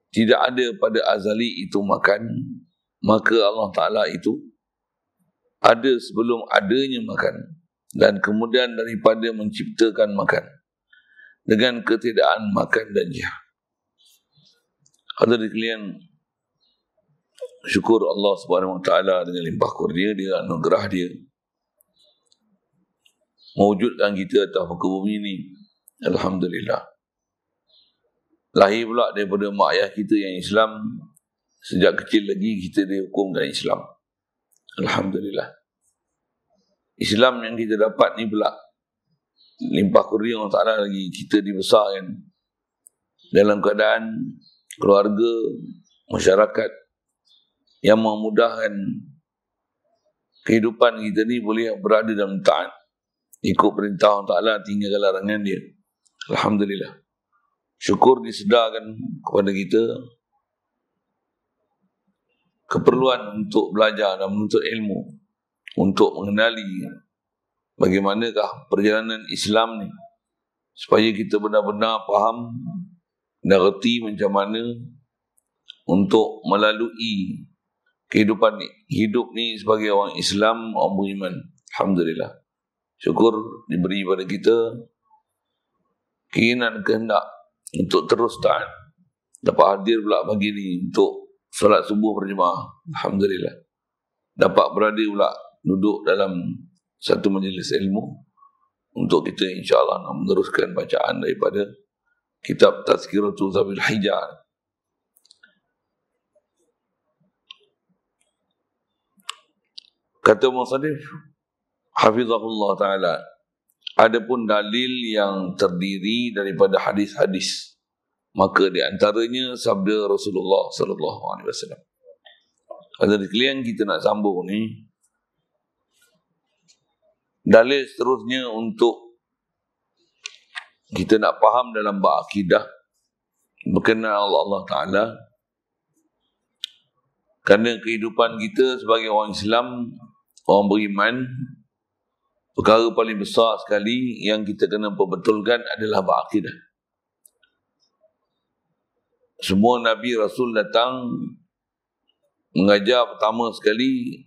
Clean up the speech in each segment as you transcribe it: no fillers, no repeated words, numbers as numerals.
tidak ada pada azali itu makan, maka Allah Ta'ala itu ada sebelum adanya makan, dan kemudian daripada menciptakan makan dengan ketiadaan makan dan jihad. Hadirin sekalian, syukur Allah Subhanahu Wa Ta'ala dengan limpah kurnia dia, anugerah dia, mewujudkan kita atas muka bumi ini. Alhamdulillah. Lahir pula daripada mak ayah kita yang Islam. Sejak kecil lagi kita dihukumkan Islam. Alhamdulillah. Islam yang kita dapat ni pula limpah kurnia Allah Ta'ala lagi. Kita dibesarkan dalam keadaan keluarga, masyarakat yang memudahkan kehidupan kita ni boleh berada dalam taat, ikut perintah Allah Ta'ala, tinggalkan larangan dia. Alhamdulillah. Syukur disedarkan kepada kita keperluan untuk belajar dan menuntut ilmu, untuk mengenali bagaimanakah perjalanan Islam ni, supaya kita benar-benar faham dan reti macam mana untuk melalui kehidupan ni, hidup ni sebagai orang Islam, orang beriman. Alhamdulillah. Syukur diberi pada kita keinginan, kehendak untuk terus taat. Dapat hadir pula pagi ni untuk solat subuh berjemaah. Alhamdulillah. Dapat berada pula duduk dalam satu majlis ilmu untuk kita insya-Allah nak meneruskan bacaan daripada kitab Tazkiratul Zabil Hijjar. Kata musannif hafizahullah taala, adapun dalil yang terdiri daripada hadis-hadis, maka di antaranya sabda Rasulullah sallallahu alaihi wasallam. Ada sekalian, kita nak sambung ni dalil seterusnya untuk kita nak faham dalam bab akidah berkenaan Allah Ta'ala. Kerana kehidupan kita sebagai orang Islam, orang beriman, perkara paling besar sekali yang kita kena perbetulkan adalah bab akidah. Semua Nabi Rasul datang mengajar, pertama sekali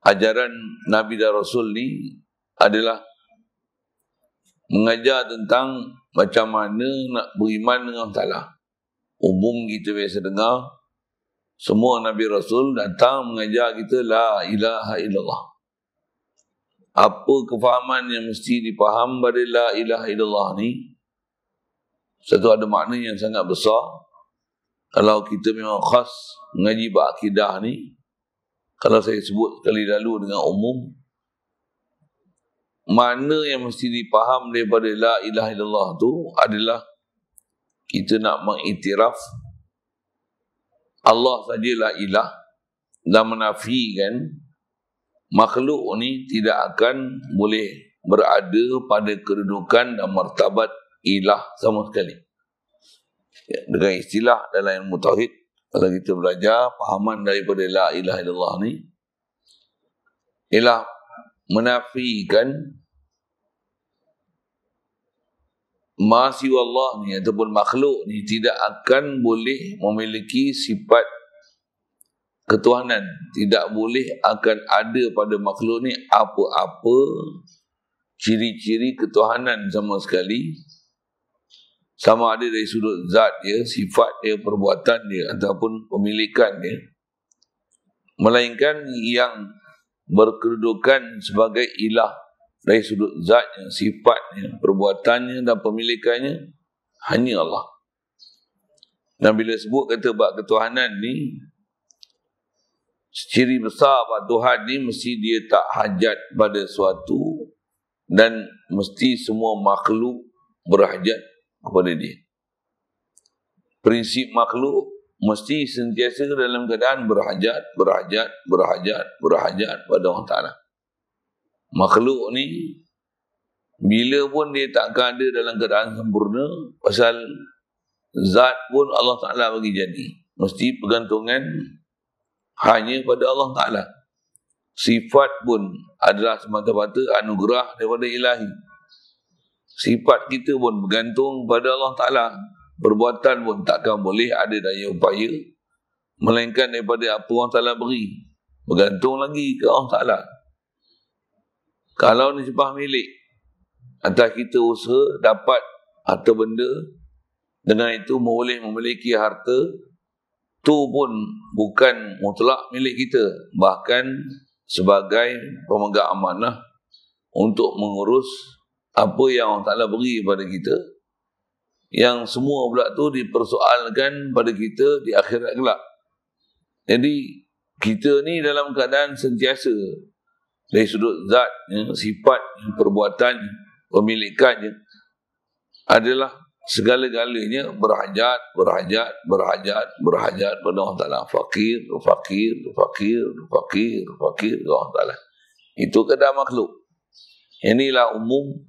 ajaran Nabi dan Rasul ni adalah mengajar tentang macam mana nak beriman dengan Allah Ta'ala. Umum kita biasa dengar, semua Nabi Rasul datang mengajar kita la ilaha illallah. Apa kefahaman yang mesti dipaham pada la ilaha illallah ni? Satu, ada makna yang sangat besar. Kalau kita memang khas mengaji bab akidah ni, kalau saya sebut sekali lalu dengan umum, makna yang mesti dipaham daripada la ilaha illallah tu adalah kita nak mengiktiraf Allah sajalah ilah dan menafikan makhluk ni tidak akan boleh berada pada kedudukan dan martabat ilah sama sekali. Ya, dengan istilah dalam ilmu tauhid, kalau kita belajar fahaman daripada la ilaha illallah ni ialah menafikan ma siwa Allah ni ataupun makhluk ni tidak akan boleh memiliki sifat ketuhanan. Tidak boleh akan ada pada makhluk ni apa-apa ciri-ciri ketuhanan sama sekali, sama ada dari sudut zat dia, sifat dia, perbuatan dia ataupun pemilikan dia, melainkan yang berkedudukan sebagai ilah dari sudut zatnya, sifatnya, perbuatannya dan pemilikannya hanya Allah. Dan bila sebut kata bab ketuhanan ni, ciri besar bab Tuhan ni mesti dia tak hajat pada suatu dan mesti semua makhluk berhajat kepada dia. Prinsip makhluk mesti sentiasa dalam keadaan berhajat pada Allah Ta'ala. Makhluk ni bila pun dia takkan ada dalam keadaan sempurna, pasal zat pun Allah Ta'ala bagi jadi. Mesti pergantungan hanya pada Allah Ta'ala. Sifat pun adalah semata-mata anugerah daripada ilahi. Sifat kita pun bergantung pada Allah Ta'ala. perbuatan pun takkan boleh ada daya upaya melainkan daripada apa Allah Ta'ala beri. Bergantung lagi ke Allah Ta'ala. Kalau nisbah milik atas kita usaha dapat harta benda, dengan itu boleh memiliki harta, tu pun bukan mutlak milik kita, bahkan sebagai pemegang amanah untuk mengurus apa yang Allah Ta'ala beri kepada kita, yang semua pula tu dipersoalkan pada kita di akhirat kelak. Jadi kita ni dalam keadaan sentiasa dari sudut zat, sifat, perbuatan, pemilikannya adalah segala-galanya berhajat pada Allah Ta'ala. Fakir ke Allah Ta'ala. Itu keadaan makhluk. Inilah umum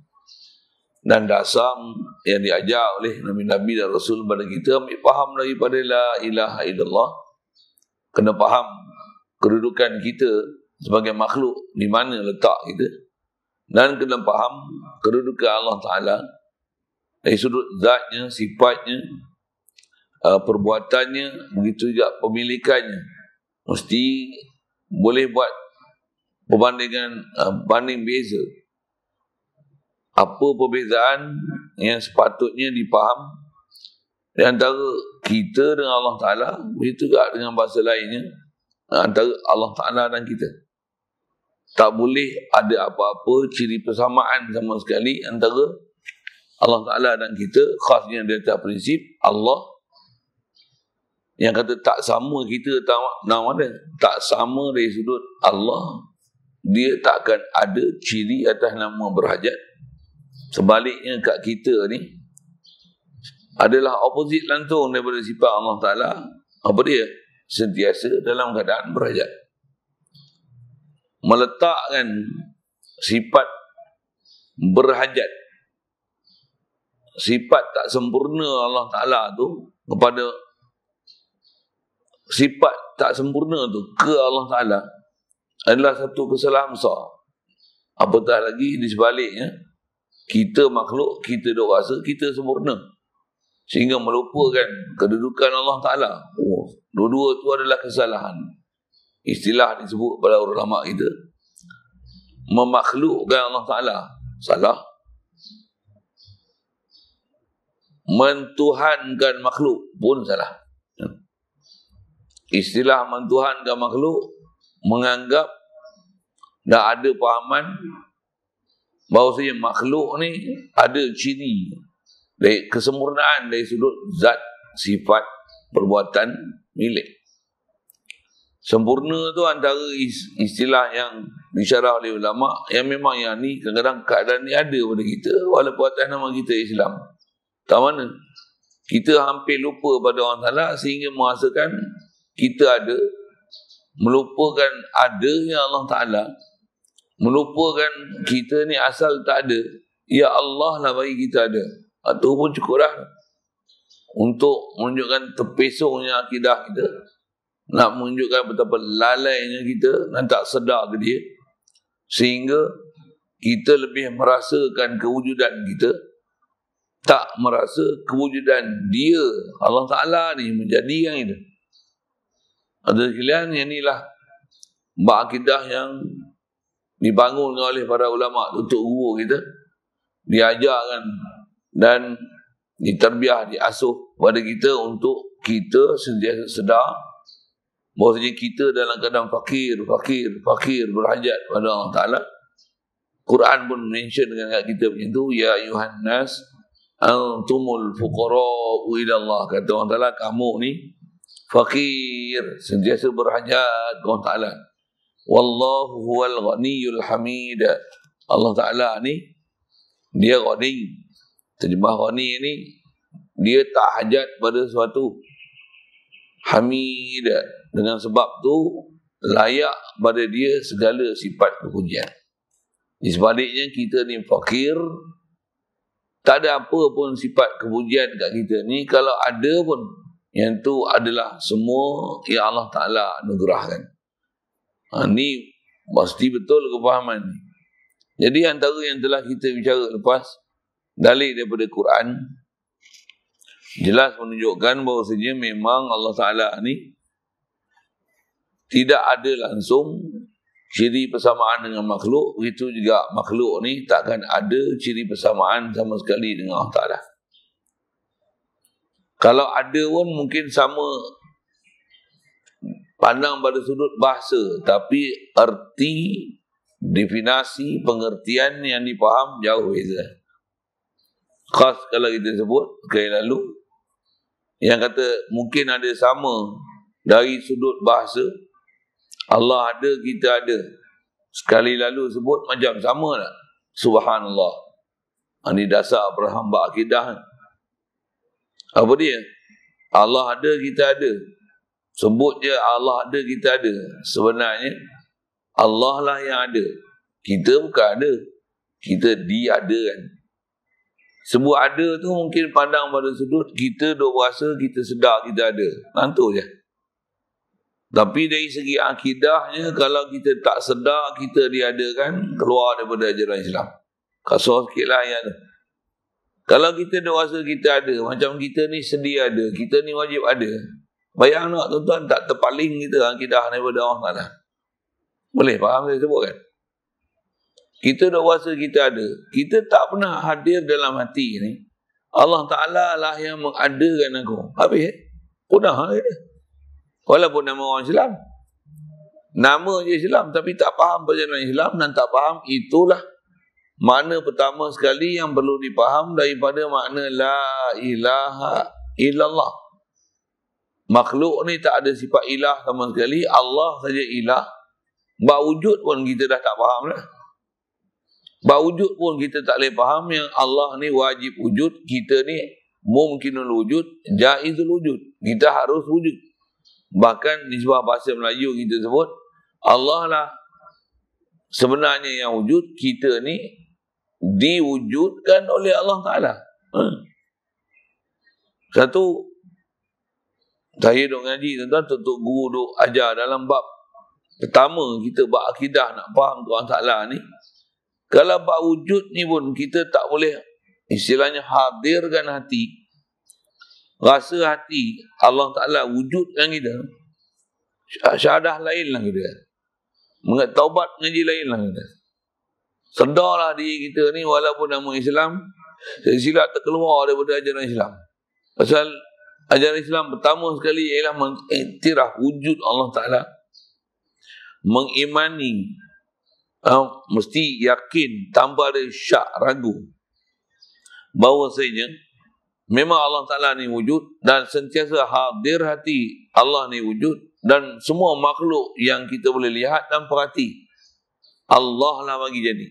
dan dasar yang diajar oleh Nabi-Nabi dan Rasul kepada kita. Ambil faham daripada la ilaha illallah. Kena faham kedudukan kita sebagai makhluk, di mana letak kita. Dan kena faham kedudukan Allah Ta'ala dari sudut zatnya, sifatnya, perbuatannya, begitu juga pemilikannya. Mesti boleh buat perbandingan, banding beza. Apa perbezaan yang sepatutnya dipaham di antara kita dengan Allah Ta'ala, begitu juga dengan bahasa lainnya, antara Allah Ta'ala dan kita. Tak boleh ada apa-apa ciri persamaan sama sekali antara Allah Ta'ala dan kita, khasnya di atas prinsip Allah yang kata tak sama kita nama dia, tak sama dari sudut Allah, dia takkan ada ciri atas nama berhajat. Sebaliknya kat kita ni adalah opposite langsung daripada sifat Allah Ta'ala. Apa dia? Sentiasa dalam keadaan berhajat. Meletakkan sifat berhajat, sifat tak sempurna Allah Ta'ala tu kepada sifat tak sempurna tu ke Allah Ta'ala adalah satu kesalahan besar. Apatah lagi di sebaliknya, kita makhluk, kita duk rasa kita sempurna sehingga melupakan kedudukan Allah Ta'ala. Dua-dua tu adalah kesalahan. Istilah disebut pada ulama kita, memakhlukkan Allah Ta'ala salah, mentuhankan makhluk pun salah. Istilah mentuhankan makhluk menganggap dah ada pahaman bahawasanya makhluk ni ada ciri dari kesempurnaan dari sudut zat, sifat, perbuatan, milik. Sempurna tu antara istilah yang disyarah oleh ulama yang memang yang ni kadang-kadang keadaan ni ada pada kita walaupun atas nama kita Islam. Tak mana kita hampir lupa pada Allah Ta'ala sehingga merasakan kita ada, melupakan adanya Allah Ta'ala, melupakan kita ni asal tak ada. Ya Allah lah bagi kita ada. Itu pun cukup dah untuk menunjukkan terpesongnya akidah kita, nak menunjukkan betapa lalainya kita dan tak sedar ke dia, sehingga kita lebih merasakan kewujudan kita, tak merasa kewujudan dia Allah Ta'ala ni menjadi yang itu. Ada sekalian, yang inilah akidah yang dibangun oleh para ulama untuk guru kita, diajarkan dan diterbiah, diasuh pada kita untuk kita sentiasa sedar bahawasanya kita dalam keadaan fakir berhajat pada Allah Ta'ala. Quran pun mention dengan kita macam tu, ya ayuhan nas antumul fuqara'u ila Allah. Kata Allah Ta'ala, kamu ni fakir, sentiasa berhajat kepada Allah Ta'ala. Wallahu huwal ghaniyul hamid. Allah Ta'ala ni dia ghani. Terjemah ghani ni dia tak hajat pada sesuatu. Hamid, dengan sebab tu layak pada dia segala sifat kepujian. Di sebaliknya kita ni fakir, tak ada apa pun sifat kepujian kat kita ni. Kalau ada pun, yang tu adalah semua yang Allah Ta'ala anugerahkan. Ni mesti betul kefahaman ni. Jadi antara yang telah kita bicara lepas, dalil daripada Quran, jelas menunjukkan bahawasanya memang Allah Ta'ala ni tidak ada langsung ciri persamaan dengan makhluk. Begitu juga makhluk ni takkan ada ciri persamaan sama sekali dengan Allah Ta'ala. Kalau ada pun mungkin sama pandang pada sudut bahasa, tapi erti, definisi, pengertian yang dipaham jauh beza. Khas kalau kita sebut sekali lalu, yang kata mungkin ada sama dari sudut bahasa, Allah ada, kita ada. Sekali lalu sebut macam sama tak? Subhanallah. Ini dasar berhamba akidah. Apa dia? Allah ada, kita ada. Sebut je Allah ada, kita ada. Sebenarnya Allah lah yang ada. Kita bukan ada. Kita diadakan. Sebut ada tu mungkin pandang pada sudut kita duk rasa, kita sedar kita ada. Nantu je. Tapi dari segi akidahnya, kalau kita tak sedar kita diadakan, keluar daripada ajaran Islam. Kasar sikit lah ayat tu. Kalau kita dah rasa kita ada, macam kita ni sedia ada, kita ni wajib ada. Bayang nak tuan-tuan, tak terpaling kita akidah daripada Allah Ta'ala. Boleh faham saya sebut kan? Kita dah rasa kita ada, kita tak pernah hadir dalam hati ni. Allah Ta'ala lah yang mengadakan aku. Habis udah dia. Walaupun nama orang Islam, nama je Islam, tapi tak faham perjalanan Islam dan tak faham, itulah makna pertama sekali yang perlu dipaham daripada makna la ilaha illallah. Makhluk ni tak ada sifat ilah sama sekali, Allah saja ilah. Bab wujud pun kita dah tak faham dah. Bab wujud pun kita tak boleh faham yang Allah ni wajib wujud, kita ni mungkinul wujud, jaizul wujud. Kita harus wujud. Bahkan di sebuah bahasa Melayu kita sebut, Allah lah sebenarnya yang wujud, kita ni diwujudkan oleh Allah Ta'ala. Satu, saya duk ngaji tuan-tuan, tutup guru duk ajar dalam bab pertama, kita bab akidah nak faham Tuhan Ta'ala ni. Kalau bab wujud ni pun kita tak boleh istilahnya hadirkan hati, rasa hati Allah Ta'ala wujudkan kita. Syahadah lain lah kita. Taubat ngaji lain lah kita. Sedarlah diri kita ni walaupun nama Islam, silap terkeluar daripada ajaran Islam. Pasal ajaran Islam pertama sekali ialah mengiktiraf wujud Allah Ta'ala. Mengimani, mesti yakin tanpa ada syak ragu bahawasanya memang Allah Ta'ala ni wujud dan sentiasa hadir hati Allah ni wujud, dan semua makhluk yang kita boleh lihat dan perhati Allah lah bagi jadi.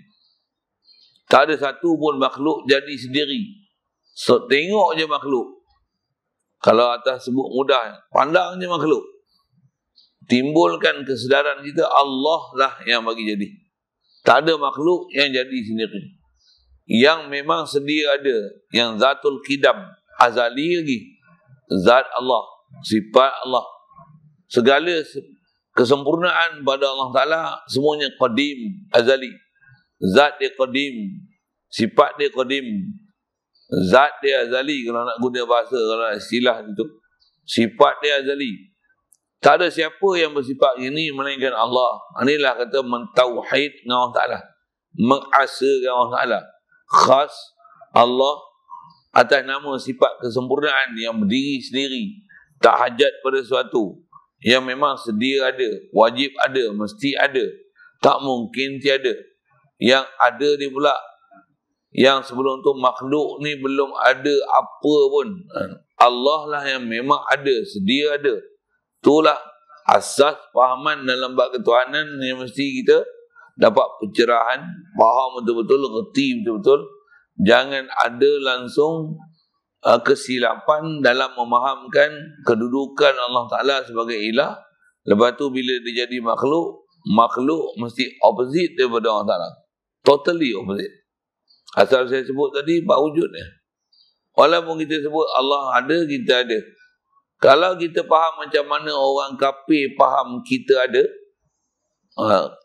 Tak ada satu pun makhluk jadi sendiri. So, tengok je makhluk. Kalau atas sebut mudah, pandang je makhluk. Timbulkan kesedaran kita Allah lah yang bagi jadi. Tak ada makhluk yang jadi sendiri. Yang memang sedia ada, yang zatul qidam, azali lagi, zat Allah, sifat Allah, segala kesempurnaan pada Allah Ta'ala semuanya qadim, azali. Zat dia qadim, sifat dia qadim, zat dia azali. Kalau nak guna bahasa, kalau istilah itu, sifat dia azali. Tak ada siapa yang bersifat ini melainkan Allah. Inilah kata mentauhid dengan Allah Ta'ala, mengasakan Allah Ta'ala. Khas Allah atas nama sifat kesempurnaan yang berdiri sendiri, tak hajat pada sesuatu, yang memang sedia ada, wajib ada, mesti ada, tak mungkin tiada. Yang ada ni pula, yang sebelum tu makhluk ni belum ada apa pun, Allah lah yang memang ada, sedia ada. Itulah asas fahaman dalam bab ketuhanan yang mesti kita dapat pencerahan, faham betul-betul, reti betul-betul. Jangan ada langsung kesilapan dalam memahamkan kedudukan Allah Ta'ala sebagai ilah. Lepas tu bila dia jadi makhluk, makhluk mesti opposite daripada Allah Ta'ala. Totally opposite. Asal saya sebut tadi, bab wujudnya. Walaupun kita sebut Allah ada, kita ada. Kalau kita faham macam mana orang kafir faham kita ada,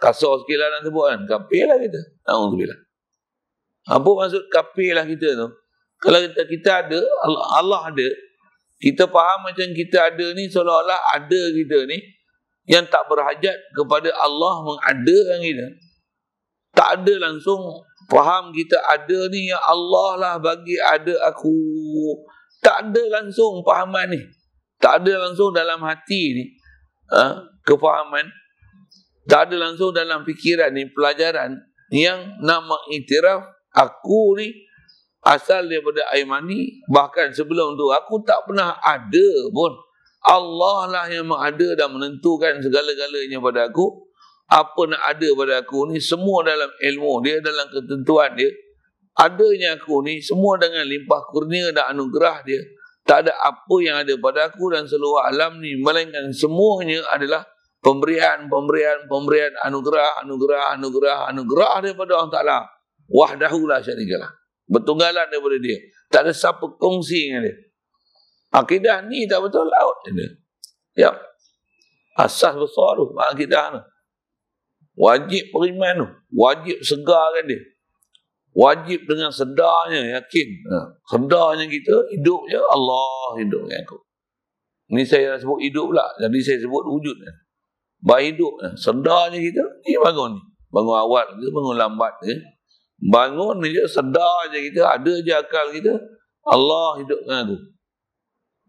kasar sikit lah nak sebut kan, kafir lah kita. Alhamdulillah. Apa maksud kafir lah kita tu? Kalau kita ada, Allah ada, Kita faham macam kita ada ni, seolah-olah ada kita ni yang tak berhajat kepada Allah mengadakan kita. Tak ada langsung faham kita ada ni, ya Allah lah bagi ada aku. Tak ada langsung fahaman ni. Tak ada langsung dalam hati ni kefahaman. Tak ada langsung dalam fikiran ni pelajaran yang nak mengiktiraf aku ni asal daripada air mani. Bahkan sebelum tu aku tak pernah ada pun. Allah lah yang mengada dan menentukan segala-galanya pada aku. Apa nak ada pada aku ni semua dalam ilmu dia, dalam ketentuan dia. Adanya aku ni semua dengan limpah kurnia dan anugerah dia. Tak ada apa yang ada pada aku dan seluruh alam ni, melainkan semuanya adalah pemberian anugerah daripada Allah Ta'ala. Wahdahu la syarikalah. Bertunggalan daripada dia. Tak ada siapa kongsi dengan dia. Akidah ni tak betul laut dia. Ya. Asas besar tu akidah tu. Wajib beriman tu. Wajib segarkan dia. Wajib dengan sedarnya yakin. Sedarnya kita hidup je Allah hidup dengan aku. Ni saya sebut hidup pula. Jadi saya sebut wujud. Berhidup. Sedarnya kita. Ni bangun ni. Bangun awal ke, bangun lambat ke. Bangun je, sedar je kita. Ada je akal kita. Allah hidup dengan aku.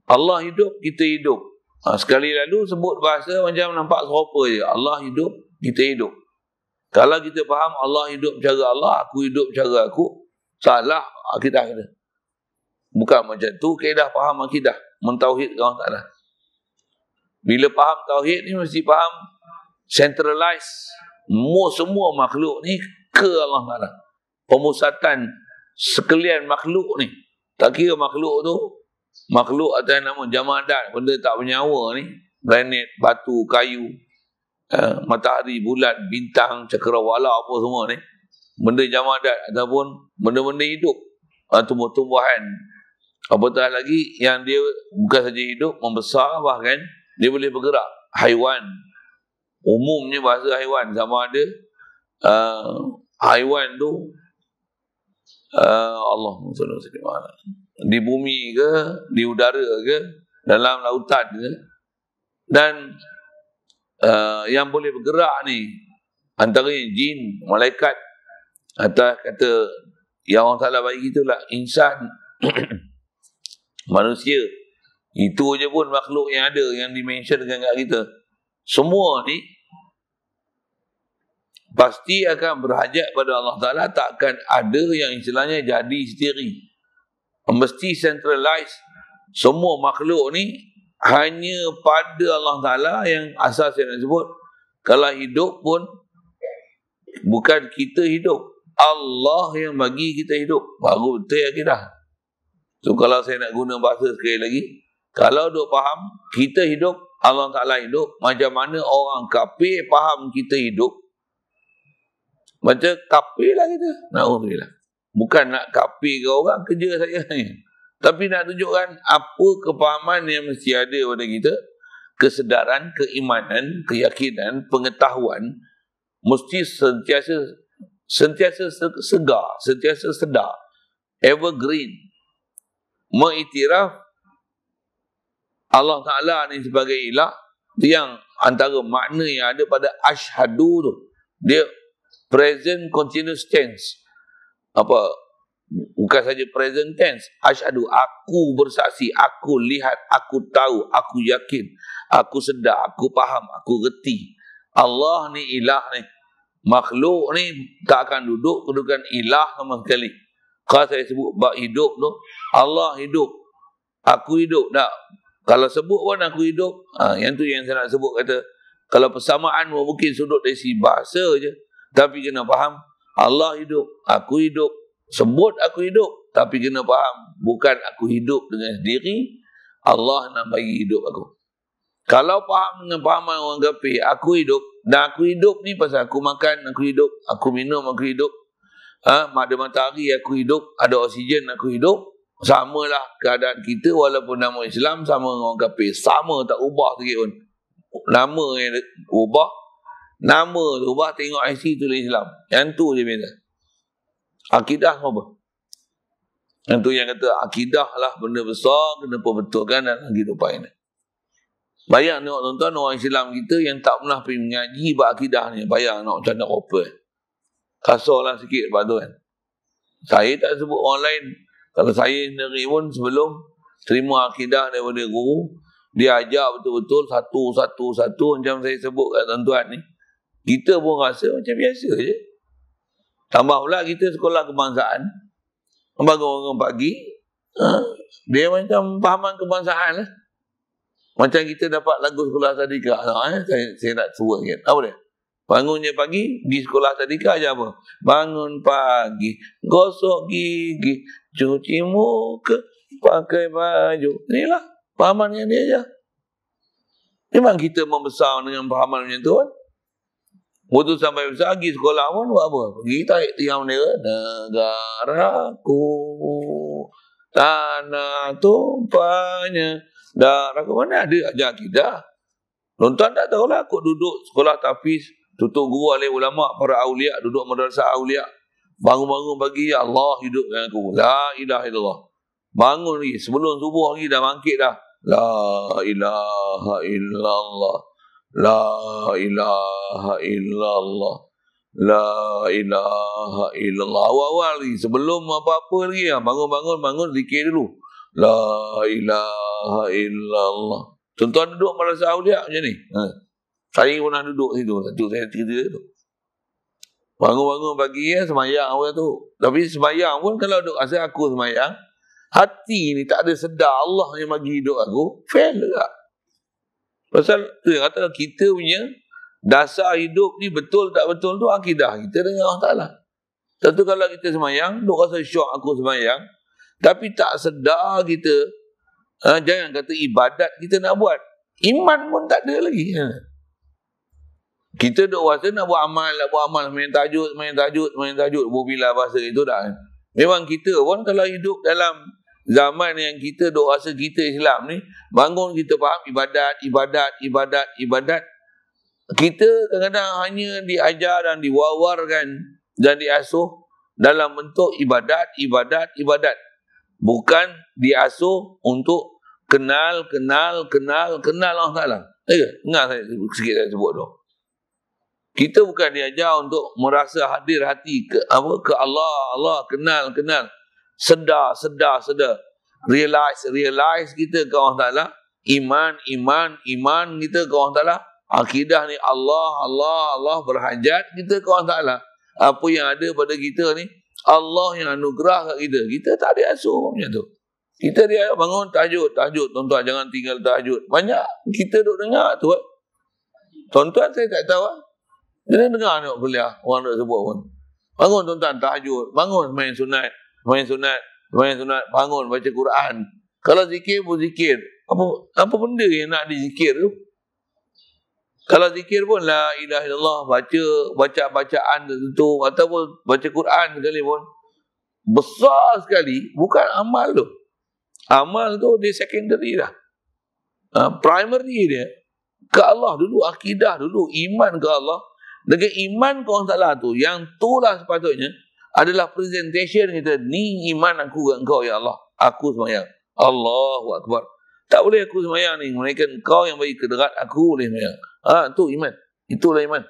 Allah hidup, kita hidup. Sekali lalu sebut bahasa macam nampak serupa je. Allah hidup, kita hidup. Kalau kita faham Allah hidup cara Allah, aku hidup cara aku, salah akidah kita. Bukan macam tu, kaedah faham akidah. Mentauhidkan Allah Ta'ala. Bila faham tauhid ni, mesti faham centralize semua makhluk ni ke Allah Ta'ala. Pemusatan sekalian makhluk ni. Tak kira makhluk tu, makhluk atas nama jamadat, benda tak bernyawa ni, planet, batu, kayu, matahari, bulan, bintang, cakrawala, apa semua ni, benda jamadat ataupun benda-benda hidup, tumbuh-tumbuhan, apatah lagi yang dia bukan saja hidup, membesar, bahkan dia boleh bergerak. Haiwan, umumnya bahasa haiwan, sama ada haiwan tu Allahumma salli ala di bumi ke, di udara ke, dalam lautan ke, dan yang boleh bergerak ni antara jin, malaikat, atau kata yang Allah Ta'ala bagi kita lah insan manusia. Itu je pun makhluk yang ada, yang dimensionkan kat kita. Semua ni pasti akan berhajat pada Allah Ta'ala. Takkan ada yang istilahnya jadi sendiri. Mesti centralize. Semua makhluk ni hanya pada Allah Ta'ala yang asas yang nak sebut. Kalau hidup pun bukan kita hidup, Allah yang bagi kita hidup. Baru betul akidah. So kalau saya nak guna bahasa sekali lagi, kalau duk faham kita hidup, Allah Ta'ala hidup, macam mana orang kafir faham kita hidup, macam kafir lah kita. Na'udzubillah. Bukan nak kafir ke orang, kerja saja. Tapi nak tunjukkan apa kefahaman yang mesti ada pada kita. Kesedaran, keimanan, keyakinan, pengetahuan. Mesti sentiasa segar, sentiasa sedar. Evergreen. Mengiktiraf Allah Ta'ala ni sebagai ilah. Yang antara makna yang ada pada asyhadu tu. Dia present continuous tense. Apa? Bukan saja present tense. Asyhadu, aku bersaksi, aku lihat, aku tahu, aku yakin, aku sedar, aku faham, aku reti. Allah ni ilah ni. Makhluk ni tak akan duduk kedudukan ilah sama sekali. Kalau saya sebut bab hidup tu, Allah hidup, aku hidup. Tak. Kalau sebut pun aku hidup, yang tu yang saya nak sebut, kata kalau persamaan mungkin sudut dari si bahasa je. Tapi kena faham, Allah hidup, aku hidup. Sebut aku hidup, tapi kena faham, bukan aku hidup dengan sendiri, Allah nak bagi hidup aku. Kalau faham dengan pahaman orang kafir, aku hidup, dan aku hidup ni pasal aku makan, aku hidup, aku minum, aku hidup, ada matahari, aku hidup, ada oksigen, aku hidup. Samalah keadaan kita, walaupun nama Islam sama dengan orang kafir, sama, tak ubah sikit pun. Nama yang ubah, nama tu ubah, tengok IC tulis Islam. Yang tu je beza. Akidah apa? Itu yang kata akidah lah benda besar, kena perbetulkan dalam kehidupan ini. Bayang tengok tuan-tuan, orang Islam kita yang tak pernah pergi mengaji bab akidah ni. Bayang nak macam nak apa. Kasarlah sikit lepas tu kan. Saya tak sebut orang lain. Kalau saya sendiri pun sebelum terima akidah daripada guru, dia ajar betul-betul satu-satu macam saya sebut kat tuan-tuan ni. Kita pun rasa macam biasa je. Tambah pula kita sekolah kebangsaan. Bangun-bangun pagi, dia macam fahaman kebangsaan lah. Macam kita dapat lagu sekolah tadika. Saya nak suruh sikit. Apa dia? Bangunnya pagi, pergi sekolah tadika aja apa? Bangun pagi, gosok gigi, cuci muka, pakai baju. Inilah fahaman yang dia aja. Memang kita membesar dengan fahaman macam tu kan. Waktu sampai besar, pergi sekolah pun buat apa? Pergi tarik tiang bendera. Negaraku, tanah tumpahnya, darahku. Mana ada ajar akidah? Tuan-tuan tak tahulah, aku duduk sekolah tafiz, tutup guru alim ulama, para awliya, duduk madrasah awliya. Bangun-bangun pagi, ya Allah hidup dengan aku. La ilaha illallah. Bangun lagi, sebelum subuh lagi dah bangkit dah. La ilaha illallah. La ilaha illallah. La ilaha illallah. Awal-awal lagi, sebelum apa-apa lagi, bangun zikir dulu. La ilaha illallah. Tuan-tuan duduk madrasah awliya macam ni. Saya pernah duduk situ. Saya cerita tu. Bangun-bangun pagi semayang apa tu. Tapi semayang pun kalau duduk rasa aku semayang, hati ni tak ada sedar Allah yang bagi hidup aku, fail juga. Pasal tu yang kata kita punya dasar hidup ni betul tak betul tu akidah kita dengan Allah Ta'ala. Tentu kalau kita semayang, duk rasa syok aku semayang, tapi tak sedar kita, jangan kata ibadat kita nak buat, iman pun tak ada lagi. Kita duk rasa nak buat amal, main tajud, bila bahasa itu dah. Memang kita pun kalau hidup dalam zaman yang kita duk rasa kita Islam ni, bangun kita faham ibadat. Kita kadang-kadang hanya diajar dan diwawarkan dan diasuh dalam bentuk ibadat. Bukan diasuh untuk kenal Allah Ta'ala. Dengar sikit saya sebut tu. Kita bukan diajar untuk merasa hadir hati ke Allah, kenal. Sedar. Realize kita ke Allah Ta'ala. Iman kita ke Allah Ta'ala. Akidah ni Allah berhajat kita ke Allah Ta'ala. Apa yang ada pada kita ni, Allah yang anugerah kat kita. Kita tak ada asuh macam tu. Kita dia bangun tahajud. Tuan-tuan jangan tinggal tahajud. Banyak kita duk dengar tu. Tuan-tuan saya tak tahu. Dia dengar tengok kuliah orang duk sebut pun. Bangun tuan-tuan tahajud. Bangun main sunat. Bangun baca Quran. Kalau zikir pun zikir. Apa benda yang nak dizikir tu? Kalau zikir pun la ilaha illallah, baca bacaan tertentu ataupun baca Quran sekali pun besar sekali, bukan amal tu. Amal tu dia secondary dah. Primary dia ke Allah dulu, akidah dulu, iman ke Allah. Dengan iman ke Allah Ta'ala tu, yang itulah sepatutnya adalah presentation kita. Ni iman aku ke engkau ya Allah. Aku semayang. Allahu Akbar. Tak boleh aku semayang ni, melainkan engkau yang bagi kederat aku boleh semayang. Itu iman. Itulah iman.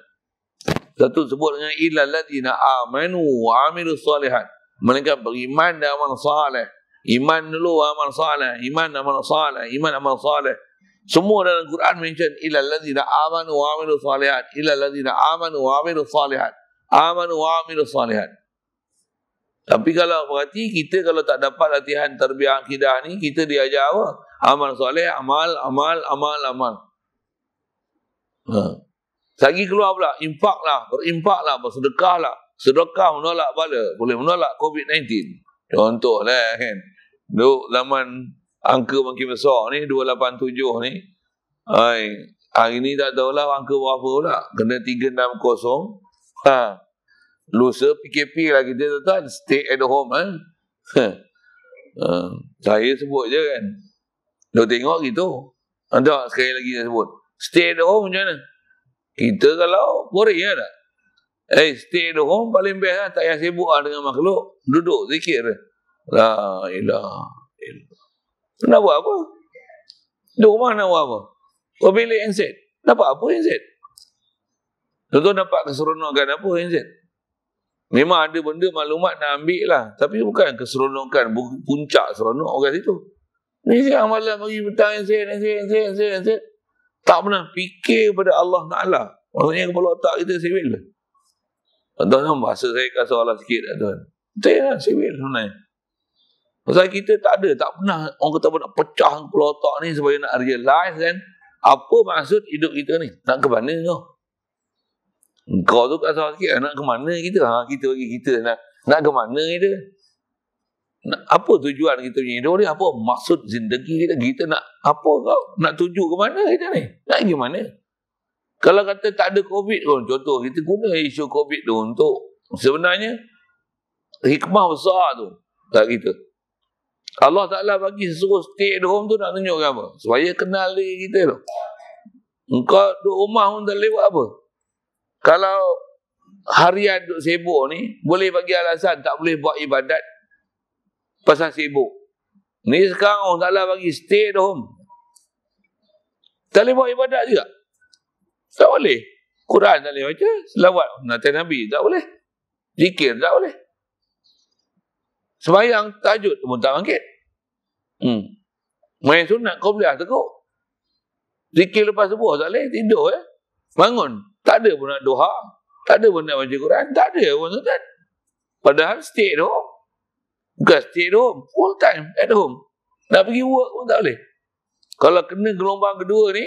Satu sebut dengan illal ladzina amanu wa amilus solihat. Melainkan beriman dan amal saleh. Iman dulu amal saleh. Iman amal saleh. Semua dalam Quran mention illal ladzina amanu wa amilus solihat. Illal ladzina amanu wa amilus solihat. Amanu wa amilus solihat. Tapi kalau berarti kita kalau tak dapat latihan tarbiyah akidah ni, kita diajar apa? Amal soleh, amal. Lagi keluar pula, berimpaklah, bersedekahlah. Sedekah menolak bala, boleh menolak COVID-19. Contohlah kan. Duk zaman angka makin besar ni, 287 ni. Hari ni tak tahulah angka berapa pula. Kena 360. Lusa PKP lah kita tuan, stay at home. Saya sebut je kan. Duk tengok gitu. Ada sekali lagi saya sebut. Stay at home macam mana? Kita kalau boring tak? Stay at home paling best lah. Tak payah sibuk dengan makhluk. Duduk zikir. La ilaha illallah. Nak buat apa? Duduk rumah nak buat apa? Kau bilik handset. Dapat apa handset? Contoh dapat keseronokan apa handset? Memang ada benda maklumat nak ambil lah. Tapi bukan keseronokan, puncak seronok orang situ. Ni siang malam bagi petang handset. Tak pernah fikir pada Allah Ta'ala. Maksudnya kepala otak kita sibuk lah. Tuan-tuan, bahasa saya kasih soalan sikit lah tuan. Betul lah, sibuk sebenarnya. Pasal kita tak pernah orang kata nak pecah kepala otak ni supaya nak realize kan apa maksud hidup kita ni. Nak ke mana kau? Kau tu kasih sikit nak ke mana kita? Kita bagi kita nak ke mana kita? Apa tujuan kita punya hidup ni? Apa maksud zindagi kita? Kita nak apa kau? Nak tuju ke mana kita ni? Nak pergi mana? Kalau kata tak ada COVID pun, contoh kita guna isu COVID tu untuk sebenarnya hikmah besar tu kat kita. Allah Ta'ala bagi suruh stay at home tu nak tunjukkan apa? Supaya kenal diri kita tu. Engkau duduk rumah pun tak lewat apa? Kalau harian duduk sibuk ni, boleh bagi alasan tak boleh buat ibadat pasal sibuk. Ni sekarang Allah Ta'ala bagi stay at home. Tak boleh buat ibadat juga? Tak boleh. Quran tak boleh baca. Selawat Nabi Nabi tak boleh. Zikir tak boleh. Sembahyang tahajud pun tak bangkit. Main sunat kau boleh teguk. Zikir lepas subuh tak boleh. Tidur bangun. Tak ada pun nak doha. Tak ada pun nak baca Quran. Tak ada pun sunat. Padahal stay at home. Bukan stay at home. Full time at home. Nak pergi work pun tak boleh. Kalau kena gelombang kedua ni,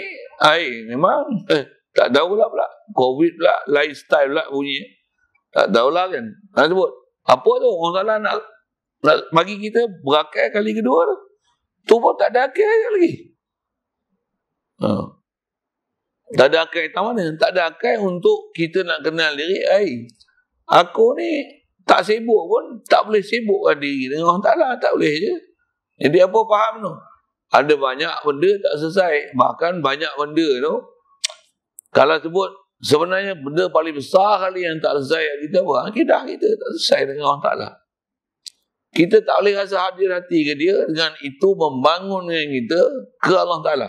memang tak tahulah pula. COVID pula, lifestyle pula bunyi. Tak tahulah kan. Nak sebut. Apa tu? Orang salah nak bagi kita berakal kali kedua tu. Tu pun tak ada akal lagi. Tak ada akal yang mana? Tak ada akal untuk kita nak kenal diri. Aku ni tak sibuk pun, tak boleh sibukkan diri dengan orang Ta'ala. Tak boleh je. Jadi apa faham tu? Ada banyak benda tak selesai. Bahkan banyak benda tu, kalau sebut sebenarnya benda paling besar kali yang tak selesai kita apa? Akidah kita tak selesai dengan Allah Ta'ala. Kita tak boleh rasa hadir hati ke dia, dengan itu membangunkan kita ke Allah Ta'ala.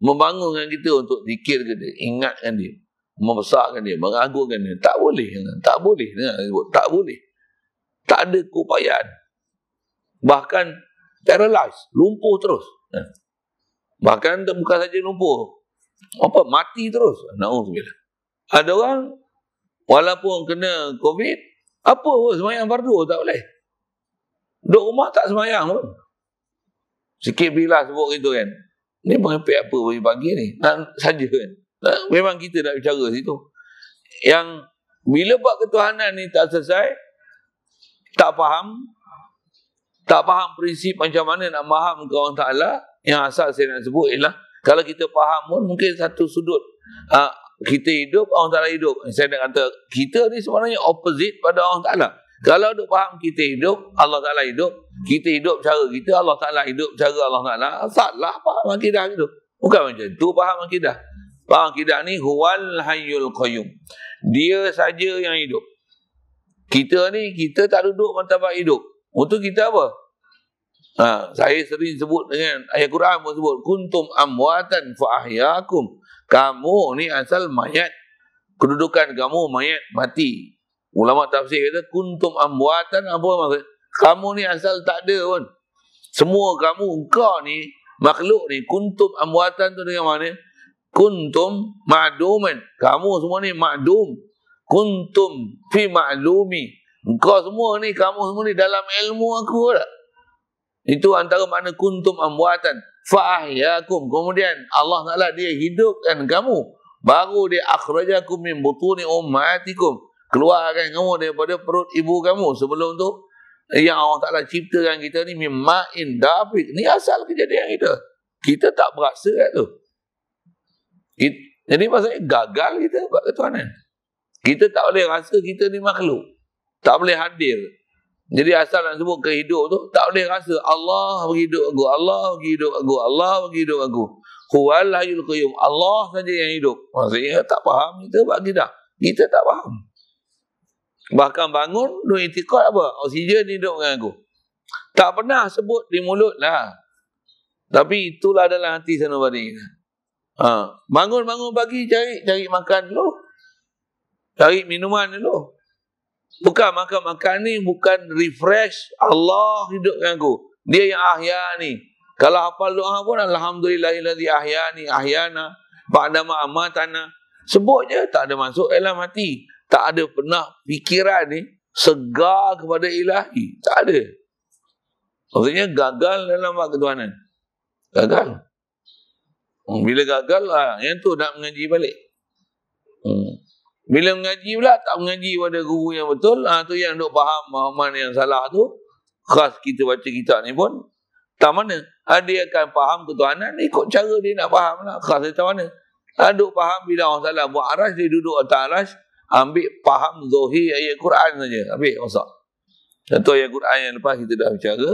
Membangunkan kita untuk zikir ke dia, ingatkan dia, membesarkan dia, mengagungkan dia. Tak boleh. Tak boleh. Tak boleh. Tak ada keupayaan. Bahkan paralyzed, lumpuh terus. Bahkan bukan saja lumpuh, mati terus. Na'udzubillah. Ada orang walaupun kena COVID, apa pun sembahyang fardu tak boleh. Duduk rumah tak sembahyang pun. Sikit bila sebut gitu kan. Ni mengepek apa pagi ni? Saja kan. Memang kita nak bicara situ. Yang bila buat ketuhanan ni tak selesai, tak faham prinsip macam mana nak faham ke orang Ta'ala. Yang asal saya nak sebut ialah kalau kita faham pun mungkin satu sudut kita hidup, orang Ta'ala hidup. Saya nak kata kita ni sebenarnya opposite pada orang Ta'ala. Kalau duk faham kita hidup, Allah Ta'ala hidup, kita hidup cara kita, Allah Ta'ala hidup cara Allah Ta'ala, salah faham akidah itu. Bukan macam tu faham akidah. Faham akidah ni huwal hayyul qayyum. Dia saja yang hidup. Kita ni, kita tak duduk martabat hidup. Untuk kita apa? Saya sering sebut dengan ayat Quran pun sebut, kuntum amwatan fa ahyakum. Kamu ni asal mayat. Kedudukan kamu mayat, mati. Ulama tafsir kata kuntum amwatan, apa maksud? Kamu ni asal tak ada pun. Semua kamu, engkau ni makhluk ni, kuntum amwatan tu dengan mana? Kuntum ma'duman. Kamu semua ni ma'dum. Kuntum fi ma'lumi. Engkau semua ni, kamu semua ni dalam ilmu aku tak? Itu antara makna kuntum amwatan fa'ahyakum. Kemudian Allah Ta'ala dia hidupkan kamu. Baru dia akhrajakum min butuni ummatikum. Keluarkan kamu daripada perut ibu kamu. Sebelum tu yang Allah Ta'ala ciptakan kita ni mima'in dafiq. Ni asal kejadian kita. Kita tak berasa kat tu. Jadi maksudnya gagal kita buat ketuhanan. Kita tak boleh rasa kita ni makhluk. Tak boleh hadir. Jadi asal nak sebut ke hidup tu, tak boleh rasa Allah bagi hidup aku, Allah bagi hidup aku, Allah bagi hidup aku. Huwal hayyul qayyum. Allah saja yang hidup. Maksudnya tak faham kita buat akidah. Kita tak faham. Bahkan bangun, duk itikad apa? Oksigen hidup dengan aku. Tak pernah sebut di mulut lah. Tapi itulah dalam hati sanubari. Bangun-bangun pagi cari makan dulu. Cari minuman dulu. Bukan makan ni bukan refresh. Allah hidupkan aku. Dia yang ahya ni. Kalau hafal doa pun alhamdulillahilladzi ahyana ba'dama amatana. Sebut je, tak ada masuk dalam hati. Tak ada pernah fikiran ni segar kepada ilahi. Tak ada. Maksudnya gagal dalam bab ketuhanan. Gagal. Bila gagal lah, yang tu nak mengaji balik. Bila mengaji pula, tak mengaji pada guru yang betul, tu yang duk faham pemahaman yang salah tu, khas kita baca kitab ni pun, tak mana. Dia akan faham ketuhanan, ikut cara dia nak faham lah, khas dia tak mana. Duk faham bila orang salah buat arash, dia duduk atas arash, ambil faham zohir ayat Quran saja, habis masak. Contoh ayat Quran yang lepas kita dah bicara,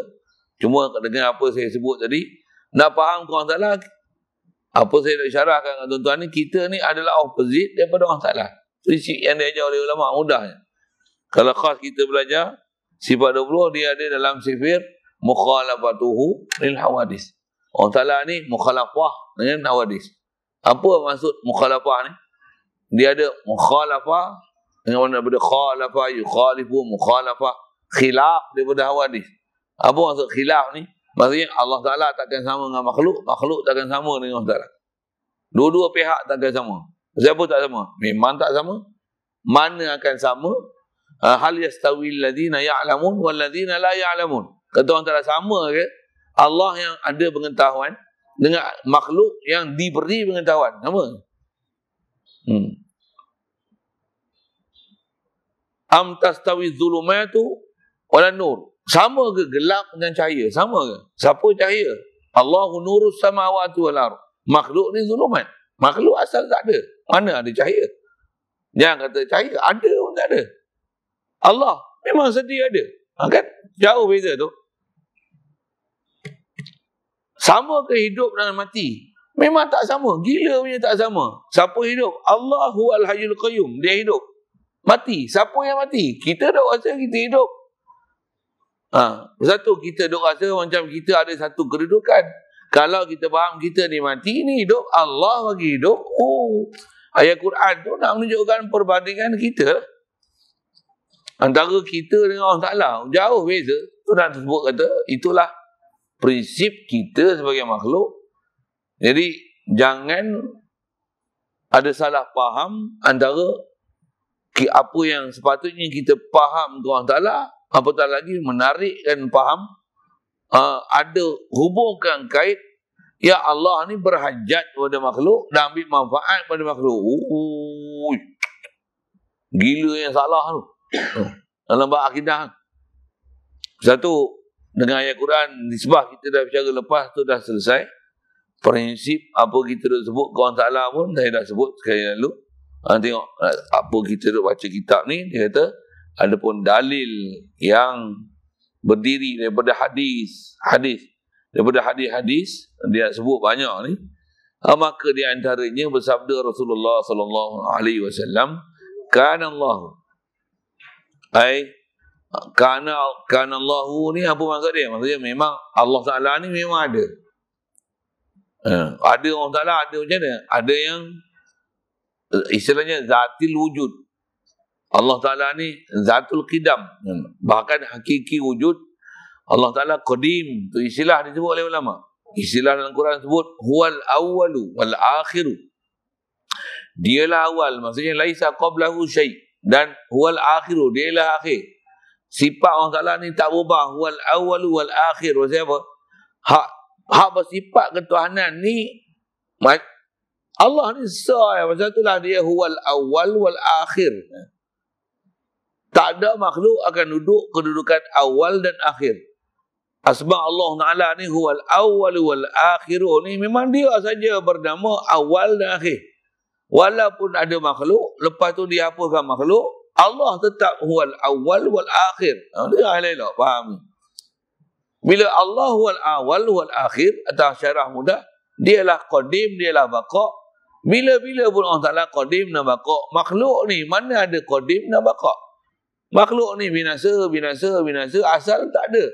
cuma dengan apa saya sebut tadi, nak faham orang salah, apa saya nak syarahkan dengan tuan-tuan ni, kita ni adalah opposite daripada orang salah. Prinsip yang diajar oleh ulama mudahnya. Kalau khas kita belajar sifat 20, dia ada dalam sifir mukhalafatuhu lil hawadis. Orang salah ni mukhalafah dengan hawadis. Apa maksud mukhalafah ni? Dia ada mukhalafah dengan mana daripada khalafa yukhalifu, mukhalafah khilaf daripada hawadis. Apa maksud khilaf ni? Maksudnya Allah Ta'ala takkan sama dengan makhluk, makhluk takkan sama dengan Allah Ta'ala. Dua-dua pihak takkan sama. Siapa tak sama? Memang tak sama. Mana akan sama? Hal yastawil ladina ya'lamun wal ladina la ya'lamun. Kata orang tak sama ke? Allah yang ada pengetahuan dengan makhluk yang diberi pengetahuan. Sama? Am tastawi zulumatu wal nur. Sama ke gelap dengan cahaya? Sama ke? Siapa cahaya? Allahu nurus samawati wal ardh. Makhluk ni zulumat. Makhluk asal tak ada. Mana ada cahaya? Jangan kata cahaya. Ada pun tak ada. Allah memang sedia ada. Kan? Jauh beza tu. Sama ke hidup dan mati? Memang tak sama. Gila punya tak sama. Siapa hidup? Allahu al-hayyul qayyum. Dia hidup. Mati. Siapa yang mati? Kita duk rasa kita hidup. Satu, kita duk rasa macam kita ada satu kedudukan. Kalau kita faham kita ni mati, ni hidup, Allah bagi hidup. Ayat Quran tu nak menunjukkan perbandingan kita antara kita dengan Allah Ta'ala. Jauh beza. Tu nak sebut kata, itulah prinsip kita sebagai makhluk. Jadi, jangan ada salah faham antara apa yang sepatutnya kita faham ke Allah Ta'ala, apatah lagi menarikkan faham, ada hubungkan kait, ya Allah ni berhajat pada makhluk dan ambil manfaat pada makhluk. Gila yang salah tu. Dalam bab akidah. Satu, dengan ayat Quran nisbah kita dah bicara lepas tu dah selesai. Prinsip apa kita dah sebut ke orang Ta'ala pun saya dah sebut sekali lalu. Tengok apa kita dah baca kitab ni, dia kata ada pun dalil yang berdiri daripada hadis. Daripada hadis-hadis dia sebut banyak ni. Maka di antaranya bersabda Rasulullah sallallahu alaihi wasallam, kana Allah. Kana Allah ni apa maksud dia? Maksudnya memang Allah Taala ni memang ada. Ada Allah Taala ada macam mana? Ada yang istilahnya zatil wujud. Allah Ta'ala ni zatul qidam. Bahkan hakiki wujud Allah Ta'ala qadim. Itu istilah disebut oleh ulama. Istilah dalam Quran sebut huwal awwalu wal akhiru. Dialah awal. Maksudnya laisa qablahu syai'. Dan huwal akhiru. Dialah akhir. Sifat Allah Ta'ala ni tak berubah. Huwal awwalu wal akhir. Maksudnya apa? Hak bersifat ketuhanan ni Allah ni sah. Maksudnya itulah dia huwal awwal wal akhir. Tak ada makhluk akan duduk kedudukan awal dan akhir. Sebab Allah Ta'ala ni huwal awwal wal akhiru ni memang dia saja bernama awal dan akhir. Walaupun ada makhluk, lepas tu dia hapuskan makhluk, Allah tetap huwal awwal wal akhir. Dia elok faham. Bila Allah huwal awal wal akhir, atas syarah mudah, dialah qadim, dialah baqa'. Bila-bila pun Allah Ta'ala qadim dan baqa'. Makhluk ni mana ada qadim dan baqa'. Makhluk ni binasa, asal tak ada.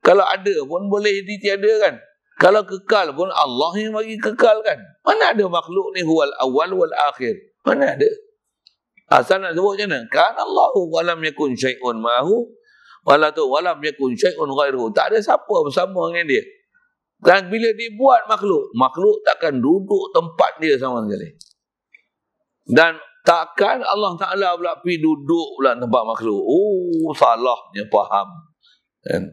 Kalau ada pun boleh ditiadakan. Kalau kekal pun Allah yang bagi kekal kan. Mana ada makhluk ni huwal awal wal akhir. Mana ada. Asal nak sebut macam mana? Kan Allahu walam yakun syai'un ma'hu walam yakun syai'un ghairuhu. Tak ada siapa bersama dengan dia. Dan bila dia buat makhluk takkan duduk tempat dia sama sekali. Dan takkan Allah Ta'ala pula pergi duduk pula tempat makhluk. Oh, salahnya faham. Kan?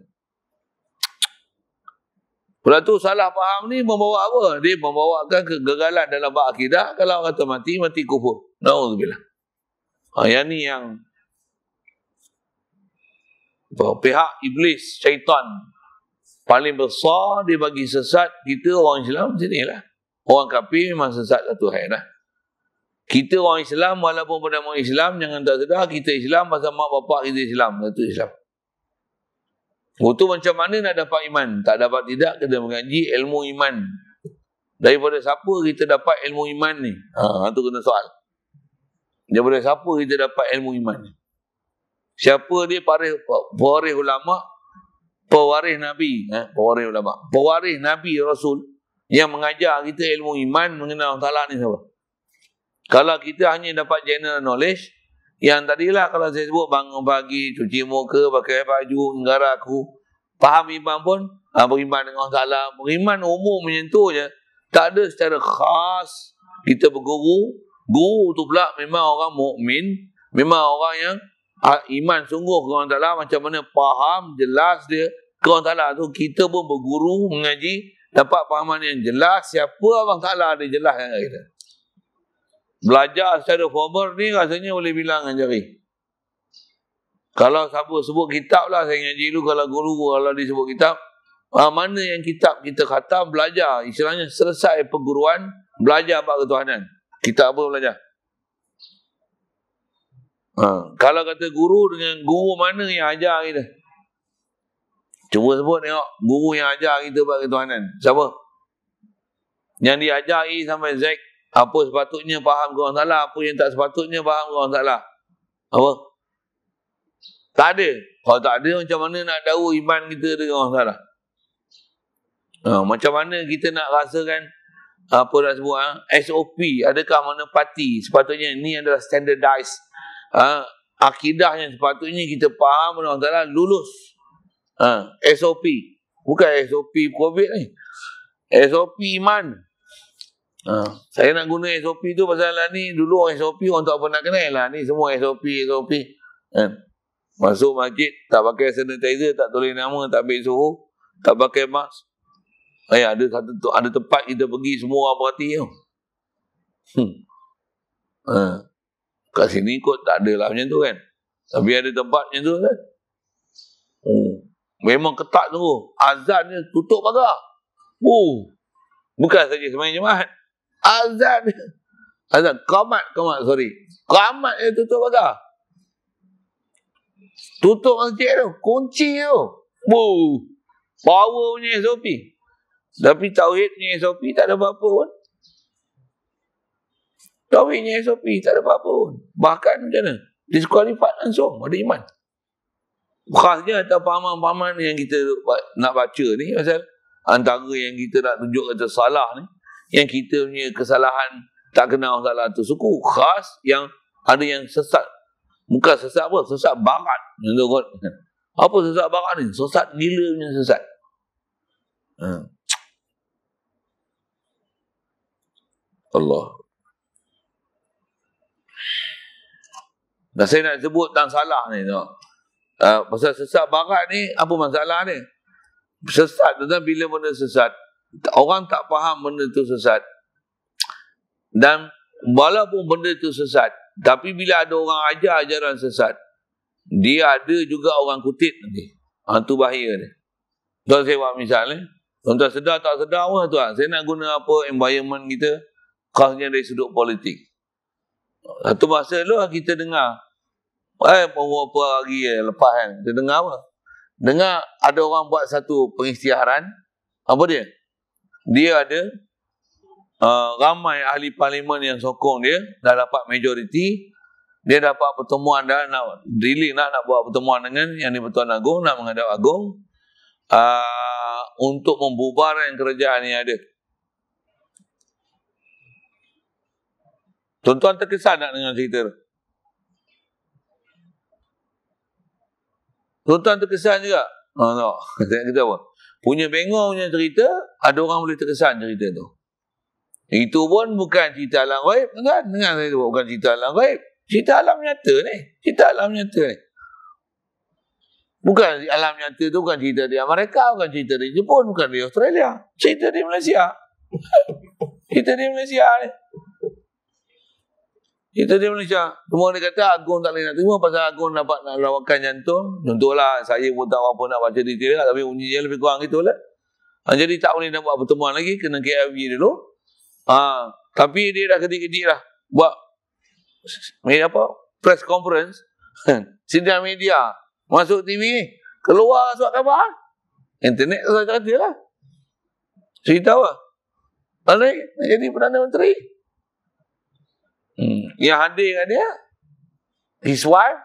Pula tu salah faham ni membawa apa? Dia membawakan kegagalan dalam bab akidah. Kalau orang kata mati kufur. Na'udzubillah. Yang ni yang pihak iblis, syaitan paling besar dia bagi sesat kita orang Islam macam ni lah. Orang kafir memang sesat satu hal lah. Kita orang Islam walaupun bernama Islam jangan tak sedar kita Islam pasal mak bapak kita Islam. Satu Islam. Itu macam mana nak dapat iman? Tak dapat tidak kena mengaji ilmu iman. Daripada siapa kita dapat ilmu iman ni? Itu kena soal. Daripada siapa kita dapat ilmu iman ni? Siapa dia? Pewaris ulama, pewaris Nabi, pewaris ulama, pewaris Nabi Rasul yang mengajar kita ilmu iman mengenal Allah Ta'ala ni siapa? Kalau kita hanya dapat general knowledge, yang tadilah kalau saya sebut bangun pagi, cuci muka, pakai baju, negara aku, faham iman pun, beriman dengan Allah Ta'ala, beriman umum menyentuh je, tak ada secara khas kita berguru. Guru tu pula memang orang mukmin, memang orang yang iman sungguh ke Allah Ta'ala, macam mana faham jelas dia ke Allah Ta'ala tu. Kita pun berguru, mengaji, dapat fahaman yang jelas siapa Allah Ta'ala ada jelas dengan kita. Belajar secara formal ni rasanya boleh bilang dengan jari. Kalau siapa sebut kitab lah, saya ngaji dulu, kalau guru kalau dia sebut kitab, mana yang kitab kita khatam, belajar, istilahnya selesai perguruan, belajar bab ketuhanan. Kitab apa belajar? Kalau kata guru dengan guru mana yang ajar kita? Cuba sebut tengok guru yang ajar kita bab ketuhanan. Siapa? Yang diajar A sampai Z, apa sepatutnya faham ke orang Ta'ala, apa yang tak sepatutnya faham ke orang Ta'ala. Apa? Tak ada. Kalau tak ada, macam mana nak tahu iman kita dengan orang Ta'ala? Macam mana kita nak rasakan apa nak sebut SOP, adakah mana parti sepatutnya ni adalah standardized akidah yang sepatutnya kita faham dengan Allah Ta'ala, lulus SOP, bukan SOP COVID ni, SOP iman. Saya nak guna SOP tu pasal lah ni dulu orang SOP orang tak pernah kenal lah, ni semua SOP masuk masjid tak pakai sanitizer, tak tulis nama, tak ambil suhu, tak pakai mask. Ada tempat kita pergi semua orang perhati tu. Kat sini kot tak ada lah macam tu kan. Tapi ada tempat macam tu kan. Memang ketat tu. Azan ni tutup pagar. Bukan saja sembahyang Jumaat. Azan Qamat dia tutup pagar. Tutup masjid tu. Kunci tu. Power punya SOP. Tapi tauhid punya SOP tak ada apa-apa pun. Tauhid punya SOP tak ada apa-apa pun. Bahkan macam mana? Disqualified langsung. Ada iman. Khasnya atau pahaman-pahaman yang kita nak baca ni, pasal antara yang kita nak tunjuk kata salah ni, yang kita punya kesalahan tak kenal Allah Ta'ala tu suku. Khas yang ada yang sesat. Bukan sesat apa? Sesat barat. Apa sesat barat ni? Sesat gila punya sesat. Allah. Dan saya nak sebut tentang salah ni tengok. Pasal sesat barat ni apa masalah ni? Sesat tu bila benda sesat, orang tak faham benda tu sesat. Dan walaupun benda tu sesat, tapi bila ada orang ajar ajaran sesat, dia ada juga orang kutip nanti. Tu bahaya ni. Tuan saya buat misal ni, tuan sedar tak sedar pun tuan, saya nak guna apa environment kita, khasnya dari sudut politik. Satu masa dulu kita dengar, beberapa hari lepas kan, kita dengar apa? Dengar ada orang buat satu pengisytiharan, apa dia? Dia ada ramai ahli parlimen yang sokong dia, dah dapat majoriti, dia dapat pertemuan dah, nak buat pertemuan dengan Yang di-Pertuan Agong, nak menghadap Agong. untuk membubarkan kerajaan yang ada. Tuan-tuan terkesan tak dengan cerita tu? Tuan-tuan terkesan juga? Tak. Kita apa? Punya bengong punya cerita, ada orang boleh terkesan cerita tu. Itu pun bukan cerita alam gaib, kan? Dengar saya tu, bukan cerita alam gaib. Cerita alam nyata ni. Cerita alam nyata ni. Bukan alam nyata tu, bukan cerita di Amerika, bukan cerita di Jepun, bukan di Australia. Cerita di Malaysia. Cerita di Malaysia ni. Cerita di Malaysia. Semua dia kata Agung tak boleh nak terima pasal Agung dapat nak lawakan jantung. Contohlah, saya pun tak apa nak baca detail lah, tapi bunyinya lebih kurang itulah. Jadi tak boleh nak buat pertemuan lagi, kena KIV dulu. Tapi dia dah ketik-ketik lah. Buat press conference. Sidang media. Masuk TV, keluar surat khabar. Internet tu saja dia lah. Cerita apa? Balik nak jadi Perdana Menteri. Yang hadir kat dia, his wife.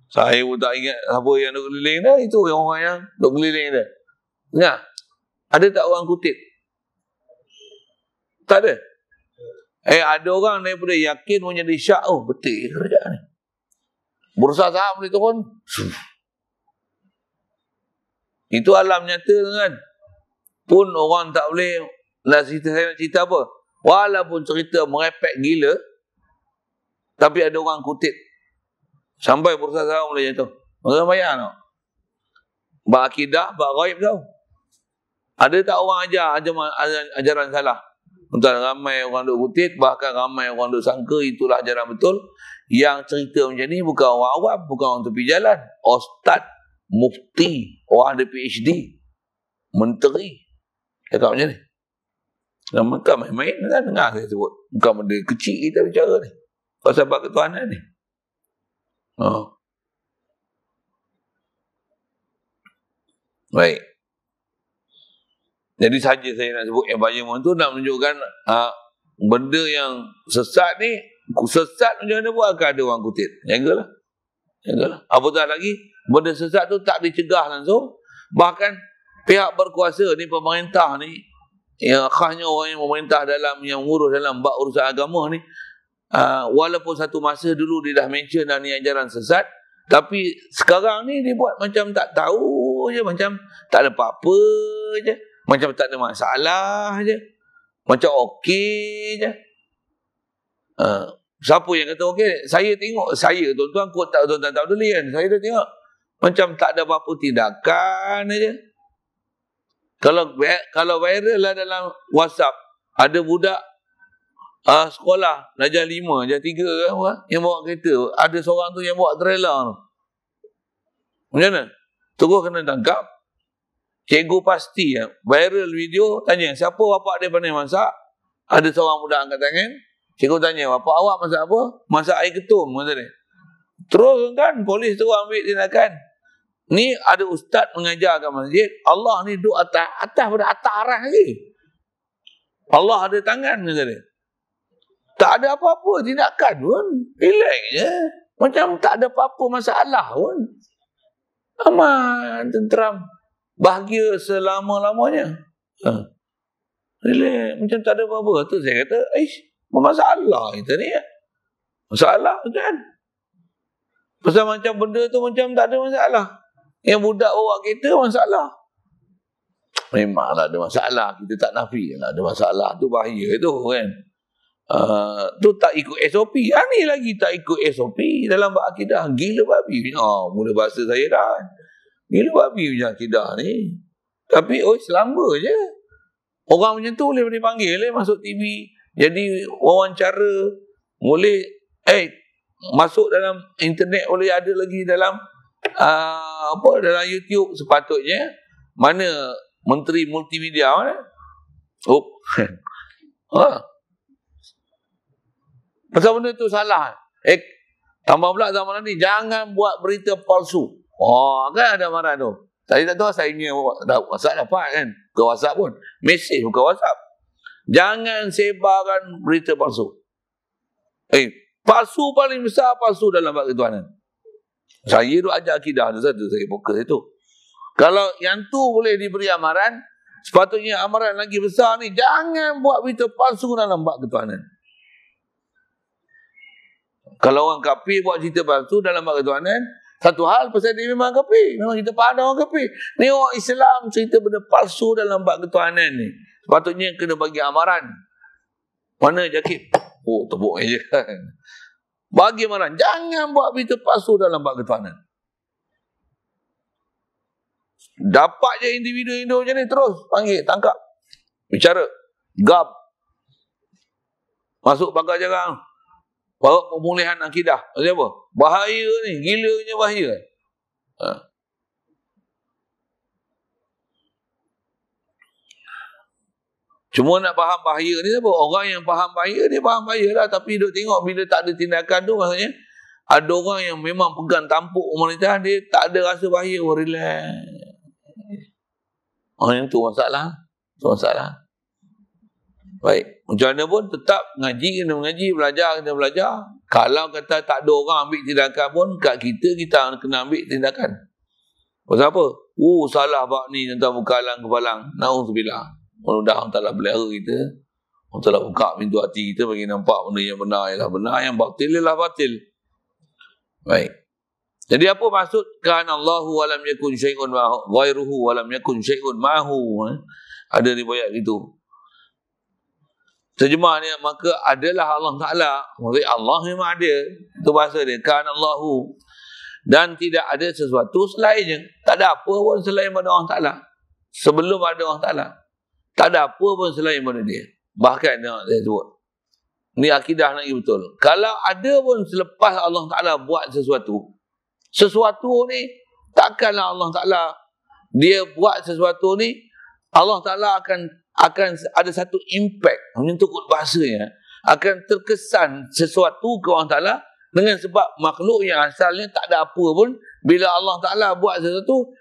Saya pun tak ingat apa yang duk keliling dah. Itu yang orang yang duk keliling dah. Dengar, ada tak orang kutip? Tak ada. Ada orang daripada yakin menjadi syak. Oh, betul kerajaan ni. Bursa saham boleh turun. Itu alam nyata kan. Pun orang tak boleh nak cerita, saya nak cerita apa. Walaupun cerita merepek gila, tapi ada orang kutip. Sampai bursa saham boleh jatuh. Orang bayar tak? Bak akidah, bak gaib tau. Ada tak orang ajaran salah? Entah ramai orang duk kutip, bahkan ramai orang duk sangka itulah ajaran betul. Yang cerita macam ni bukan orang awam, bukan orang tepi jalan. Ustaz, mufti, orang ada PhD, menteri. Cakap macam ni. Dan mereka main-main kan, dengar saya sebut. Bukan benda kecil kita bicara ni. Pasal bab ketuhanan ni. Baik. Jadi saja saya nak sebut environment tu nak menunjukkan benda yang sesat ni, sesat macam mana pun akan ada orang kutip. Jagalah. Apatah lagi, benda sesat tu tak dicegah langsung. Bahkan pihak berkuasa ni, pemerintah ni, yang khasnya orang yang memerintah dalam, yang mengurus dalam bab urusan agama ni, walaupun satu masa dulu dia dah mention dah ni ajaran sesat, tapi sekarang ni dia buat macam tak tahu je, macam tak ada apa-apa je, macam tak ada masalah je, macam okey je. Siapa yang kata okey? Saya tengok, saya tuan-tuan kot tak, tuan-tuan tak peduli kan, saya dah tengok macam tak ada apa-apa tindakan aja. Kalau viral lah dalam WhatsApp, ada budak sekolah darjah 5, darjah 3 yang bawa kereta, ada seorang tu yang bawa trailer tu. Macam mana? Terus kena tangkap. Cikgu pasti viral video, tanya siapa bapak dia pandai masak. Ada seorang budak angkat tangan. Cikgu tanya, bapak awak masak apa? Masak air ketum, kata dia. Terus kan polis tu ambil tindakan. Ni ada ustaz mengajar kat masjid, Allah ni duduk atas pada atas arah lagi. Allah ada tangan, kata dia. Tak ada apa-apa tindakan pun. Relax je. Macam tak ada apa-apa masalah pun. Aman, tenteram. Bahagia selama-lamanya. Relax. Macam tak ada apa-apa. Tu saya kata, masalah kita ni. Masalah kan. Pasal macam benda tu macam tak ada masalah. Yang budak bawa kereta masalah. Memanglah ada masalah. Kita tak nafi lah ada masalah. Tu bahaya tu kan. Tu tak ikut SOP. Ni lagi tak ikut SOP dalam bab akidah. Gila babi. Mula bahasa saya dah. Gila babi punya akidah ni. Tapi selamba je. Orang macam tu boleh dipanggil masuk TV. Jadi wawancara. Boleh masuk dalam internet, boleh ada lagi dalam dalam YouTube. Sepatutnya mana Menteri Multimedia mana? Pasal benda tu salah. Tambah pula zaman ni jangan buat berita palsu. Kan ada marah tu. Saya tak tahu saya punya WhatsApp dapat kan. Ke WhatsApp pun. Mesej bukan WhatsApp. Jangan sebarkan berita palsu. Palsu paling besar, palsu dalam bab ketuhanan. Saya tu ajar akidah tu satu, saya fokus itu. Kalau yang tu boleh diberi amaran, sepatutnya amaran lagi besar ni, jangan buat berita palsu dalam bab ketuhanan. Kalau orang kafir buat cerita palsu dalam bab ketuhanan, satu hal pasal dia memang kafir. Memang kita faham orang kafir. Ni orang Islam cerita benda palsu dalam bab ketuhanan ni. Sepatutnya kena bagi amaran. Mana Jakib? Oh, tepuk je kan. Bagi amaran. Jangan buat berita palsu dalam bab ketuhanan. Dapat je individu-individu macam ni, terus panggil, tangkap. Bicara. Gab. Masuk pagar jarang. Bawa pemulihan akidah. Maksudnya apa? Bahaya ni. Gilanya bahaya. Cuma nak faham bahaya ni apa? Orang yang faham bahaya, dia faham bahaya lah. Tapi duk tengok bila tak ada tindakan tu, maksudnya ada orang yang memang pegang tampuk pemerintah, dia tak ada rasa bahaya. Oh, relax. Orang yang tu masalah. Tu masalah. Baik. Macam mana pun tetap ngaji kena mengaji, belajar kena belajar. Kalau kata tak ada orang ambil tindakan pun, kat kita kena ambil tindakan. Pasal apa? Salah bab ni tentang bukalang kepalang. Na'udzubillah. Mudah-mudahan Allah Ta'ala pelihara kita. Allah Ta'ala buka pintu hati kita bagi nampak benda yang benar ialah benar, yang batil ialah batil. Baik. Jadi apa maksud kan Allahu walam yakun syai'un ma'hu ghairuhu walam yakun syai'un ma'hu? Ada riwayat gitu. Terjemahnya, maka adalah Allah Ta'ala. Maksudnya Allah memang ada. Itu bahasa dia. Kan Allahu. Dan tidak ada sesuatu selainnya. Tak ada apa pun selain pada Allah Ta'ala. Sebelum ada Allah Ta'ala. Tak ada apa pun selain pada dia. Bahkan saya sebut. Ini akidah nak betul. Kalau ada pun selepas Allah Ta'ala buat sesuatu. Sesuatu ni takkanlah Allah Ta'ala dia buat sesuatu ni, Allah Ta'ala akan ada satu impact, menyentuh bahasanya, akan terkesan sesuatu ke Allah Ta'ala dengan sebab makhluk yang asalnya tak ada apa pun. Bila Allah Ta'ala buat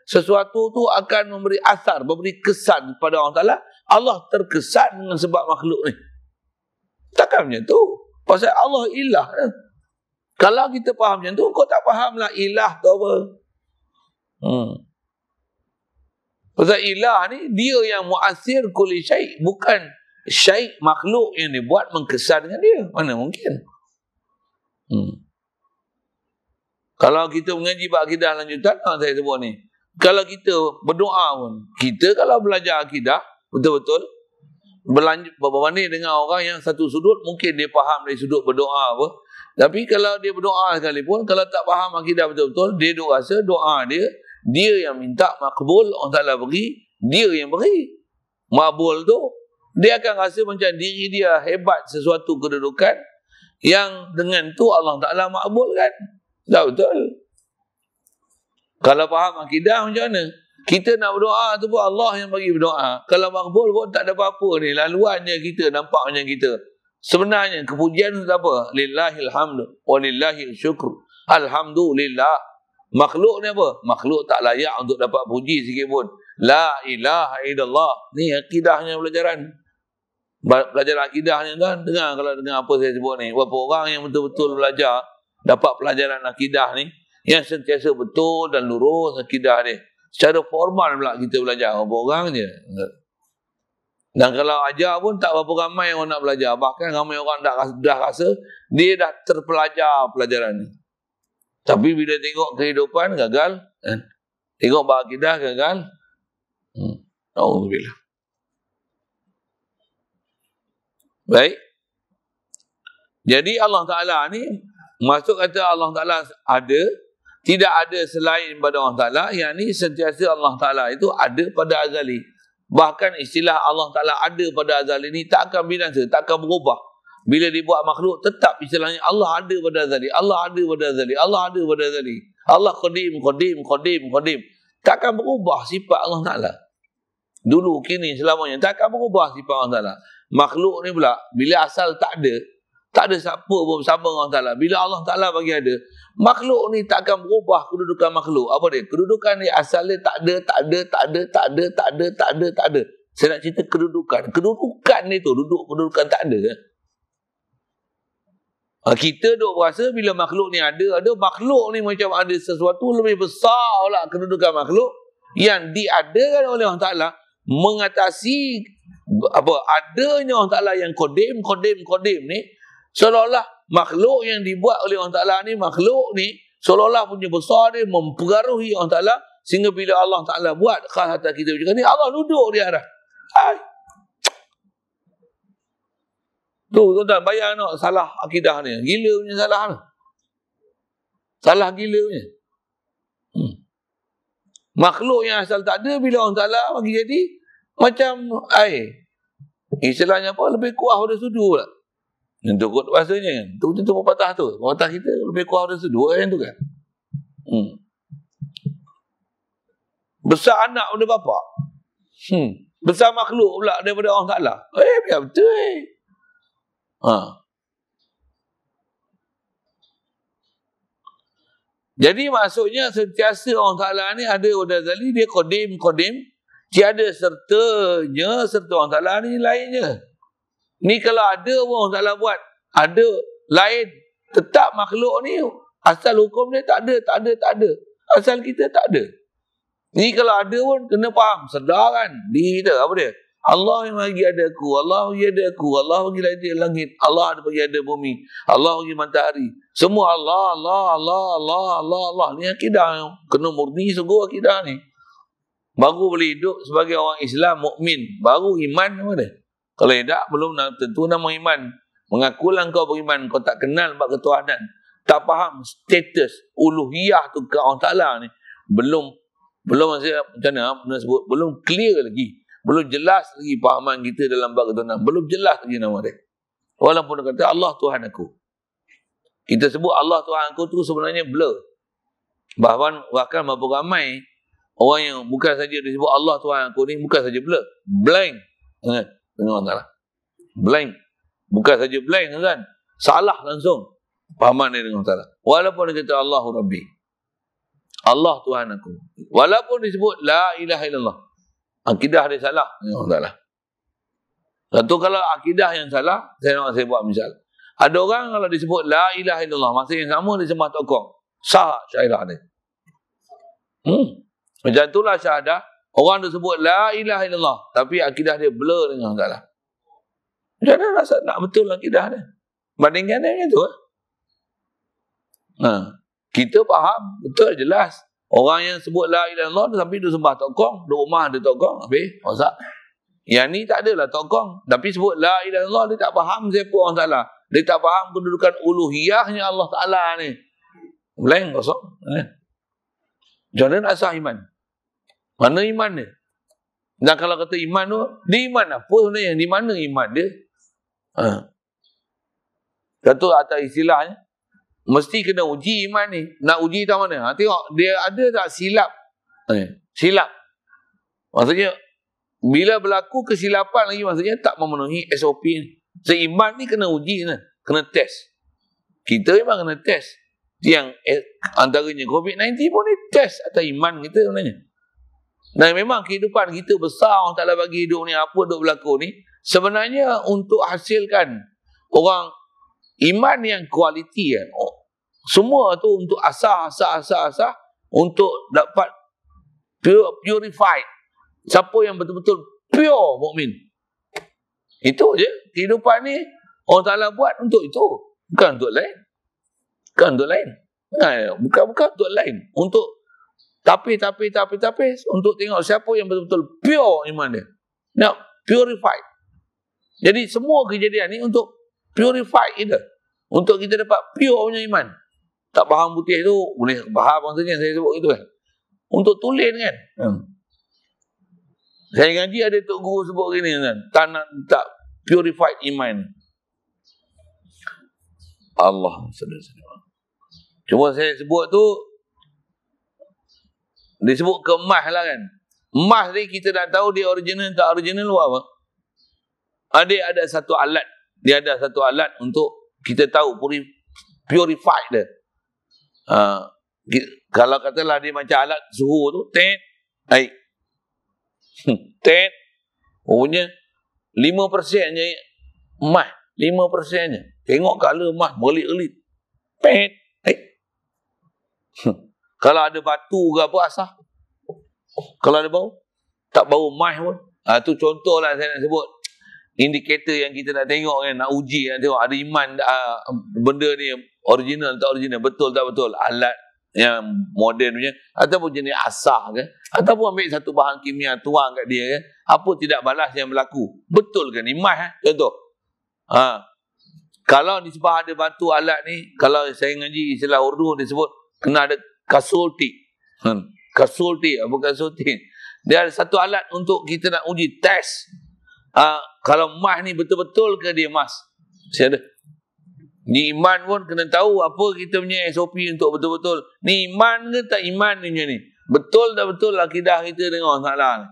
sesuatu tu akan memberi asar, memberi kesan kepada Allah Ta'ala. Allah terkesan dengan sebab makhluk ni. Takkan macam tu. Pasal Allah ilah. Kalau kita faham macam tu, kau tak fahamlah ilah tu apa. Pasal ilah ni, dia yang muasir kulli syai'. Bukan syai' makhluk yang dibuat mengkesan dengan dia. Mana mungkin? Kalau kita mengaji bab akidah lanjutan, saya sebut ni. Kalau kita berdoa pun, kita kalau belajar akidah, betul-betul, berbanding dengan orang yang satu sudut, mungkin dia faham dari sudut berdoa apa. Tapi kalau dia berdoa sekalipun, kalau tak faham akidah betul-betul, dia duk rasa doa dia yang minta makbul, Allah Ta'ala beri, dia yang beri. Makbul tu, dia akan rasa macam diri dia hebat sesuatu kedudukan, yang dengan tu Allah Ta'ala makbul kan. Tak betul. Kalau faham akidah macam mana? Kita nak berdoa tu pun Allah yang bagi berdoa. Kalau makbul pun tak ada apa-apa ni. Laluannya kita nampak macam kita. Sebenarnya kepujian itu apa? Lillahil hamdu wa lillahil syukru. Alhamdulillah. Makhluk ni apa? Makhluk tak layak untuk dapat puji sikit pun. La ilaha illallah. Ni akidahnya pelajaran. Pelajaran akidahnya kan. Dengar kalau dengar apa saya sebut ni. Berapa orang yang betul-betul belajar dapat pelajaran akidah ni, yang sentiasa betul dan lurus akidah ni. Secara formal pula kita belajar. Berapa orang je. Dan kalau ajar pun tak berapa ramai orang nak belajar. Bahkan ramai orang dah rasa dia dah terpelajar pelajaran ni. Tapi bila tengok kehidupan, gagal. Tengok bab akidah, gagal. Alhamdulillah. Baik. Jadi Allah Ta'ala ni, maksud kata Allah Ta'ala ada, tidak ada selain pada Allah Ta'ala, yang ni sentiasa Allah Ta'ala itu ada pada azali. Bahkan istilah Allah Ta'ala ada pada azali ni tak akan binasa, tak akan berubah. Bila dibuat makhluk, tetap istilahnya Allah ada pada azali, Allah ada pada azali, Allah ada pada azali. Allah qadim, qadim, qadim, qadim. Tak akan berubah sifat Allah Ta'ala. Dulu, kini, selamanya. Tak akan berubah sifat Allah Ta'ala. Makhluk ni pula, bila asal tak ada siapa pun bersama Allah Ta'ala. Bila Allah Ta'ala bagi ada, makhluk ni tak akan berubah kedudukan makhluk. Apa dia? Kedudukan ni asalnya tak ada. Saya nak cerita kedudukan. Kedudukan ni tu, kedudukan tak ada. Kita duk berasa bila makhluk ni ada, makhluk ni macam ada sesuatu lebih besar lah kedudukan makhluk. yang diadakan oleh Allah Ta'ala mengatasi adanya Allah Ta'ala yang kodim ni, seolah-olah makhluk yang dibuat oleh Allah Ta'ala ni, makhluk ni seolah-olah punya besar dia mempengaruhi Allah Ta'ala, sehingga bila Allah Ta'ala buat khas atas kita macam ni, Allah duduk di arah. Tuan-tuan bayang nak salah akidah ni, gila punya salah ni. Salah gila punya. Makhluk yang asal tak ada, bila Allah Ta'ala bagi jadi macam air. Istilahnya apa? Lebih kuat pada sudu pula. Yang tu kot bahasanya kan. Tu pepatah tu. Pepatah kita lebih kuat pada sudu kan tu kan. Besar anak pada bapak. Besar makhluk pula daripada Allah Ta'ala. Biar betul Jadi maksudnya sentiasa Allah Ta'ala ni ada Wadazali, dia kodim. Tiada sertanya, serta Allah Ta'ala ni lainnya. Ni kalau ada Allah Ta'ala buat, ada lain, tetap makhluk ni asal hukum dia tak ada. Asal kita tak ada. Ni kalau ada pun kena faham, sedar kan diri kita, apa dia? Allah yang bagi ada aku, Allah bagi ada aku, Allah bagi langit, Allah bagi ada bumi, Allah bagi matahari. Semua Allah. Ni akidah kena murni sungguh akidah ni. Baru boleh hidup sebagai orang Islam mukmin, baru iman apa dia? Kalau tidak, belum tentu nama iman. Mengakulah kau beriman, kau tak kenal bab ketuhanan, tak faham status uluhiyah tu ke Allah Ta'ala ni, belum maksudnya macam mana sebut, belum clear lagi. Belum jelas lagi pahaman kita dalam bab ketuhanan. Belum jelas lagi nama dia. Walaupun dia kata Allah Tuhan aku. Kita sebut Allah Tuhan aku tu sebenarnya blur. Bahkan berapa ramai orang yang bukan saja disebut Allah Tuhan aku ni, bukan saja blur. Blank. Dengan Allah. Blank. Bukan saja blank kan. Salah langsung. Pahaman dia dengan Allah. Walaupun dia kata Allahu Rabbi. Allah Tuhan aku. Walaupun disebut La ilaha illallah. Akidah dia salah. Satu kalau akidah yang salah, saya buat misal. Ada orang kalau disebut La ilaha illallah, masa yang sama dia sembah tokong. Sah syahadah dia. Macam itulah syahadah. Orang disebut La ilaha illallah, tapi akidah dia blur dengan Allah. Macam mana rasa nak betul akidah dia? Bandingkan dia macam tu. Kita faham, betul jelas. Orang yang sebut La ilaha illallah tapi dia sembah tokong, di rumah ada tokong, habis rosak. Yang ni tak adalah tokong, tapi sebut La ilaha illallah, dia tak faham siapa Allah Ta'ala. Dia tak faham kedudukan uluhiyahnya Allah Ta'ala ni. Blank kosong. Macam mana nak sah iman? Mana iman dia? Dan kalau kata iman tu, dia iman apa sebenarnya? Di mana iman dia? Kata atas istilahnya, mesti kena uji iman ni. Nak uji tak mana? Tengok, dia ada tak silap? Silap. Maksudnya, bila berlaku kesilapan lagi, maksudnya tak memenuhi SOP ni. Seiman ni kena uji, kena test. Kita memang kena test. Yang antaranya COVID-19 pun ni test atas iman kita sebenarnya. Dan memang kehidupan kita besar, Allah Ta'ala bagi hidup ni, apa duk berlaku ni, sebenarnya untuk hasilkan orang iman yang kualiti kan. Semua tu untuk asah, untuk dapat purified. Siapa yang betul-betul pure mukmin. Itu je. Kehidupan ni Allah Ta'ala buat untuk itu. Bukan untuk lain. Bukan untuk lain. Bukan untuk lain. Untuk tapi untuk tengok siapa yang betul-betul pure iman dia. Nak purified. Jadi semua kejadian ni untuk purify kita. Untuk kita dapat pure punya iman. Tak faham putih tu, boleh faham maksudnya saya sebut itu kan. Untuk tulen kan. Saya ngaji ada Tok Guru sebut gini kan. Tak purified iman. Allah sedar. Cuma saya sebut tu, disebut ke emas lah kan. Emas ni kita dah tahu dia original tak original apa. Ada satu alat. Dia ada satu alat untuk kita tahu purified dia. Kalau katalah dia macam alat suhu tu, air. Punya 5% je emas. 5% je. Tengok color emas berlit-belit. Kalau ada batu ke apa asah. Kalau ada bau, tak bau mah pun. Tu contoh lah saya nak sebut. Indikator yang kita nak tengok kan, nak uji, nak tengok ada iman benda ni original tak original, betul tak betul, alat yang moden punya, ataupun jenis asah ke, ataupun ambil satu bahan kimia tuang kat dia ke, apa tidak balas yang berlaku, betul ke ni mah contoh. Kalau di sebelah ada batu alat ni, kalau saya ngaji istilah Urdu disebut kena ada kasulti. Kasulti, apa kasulti? Dia ada satu alat untuk kita nak uji, test. Kalau emas ni betul-betul ke dia emas? Mesti ada. Ni iman pun kena tahu apa kita punya SOP untuk betul-betul. Ni iman ke tak iman ni punya ni? Betul tak betul akidah kita dengan salah ni?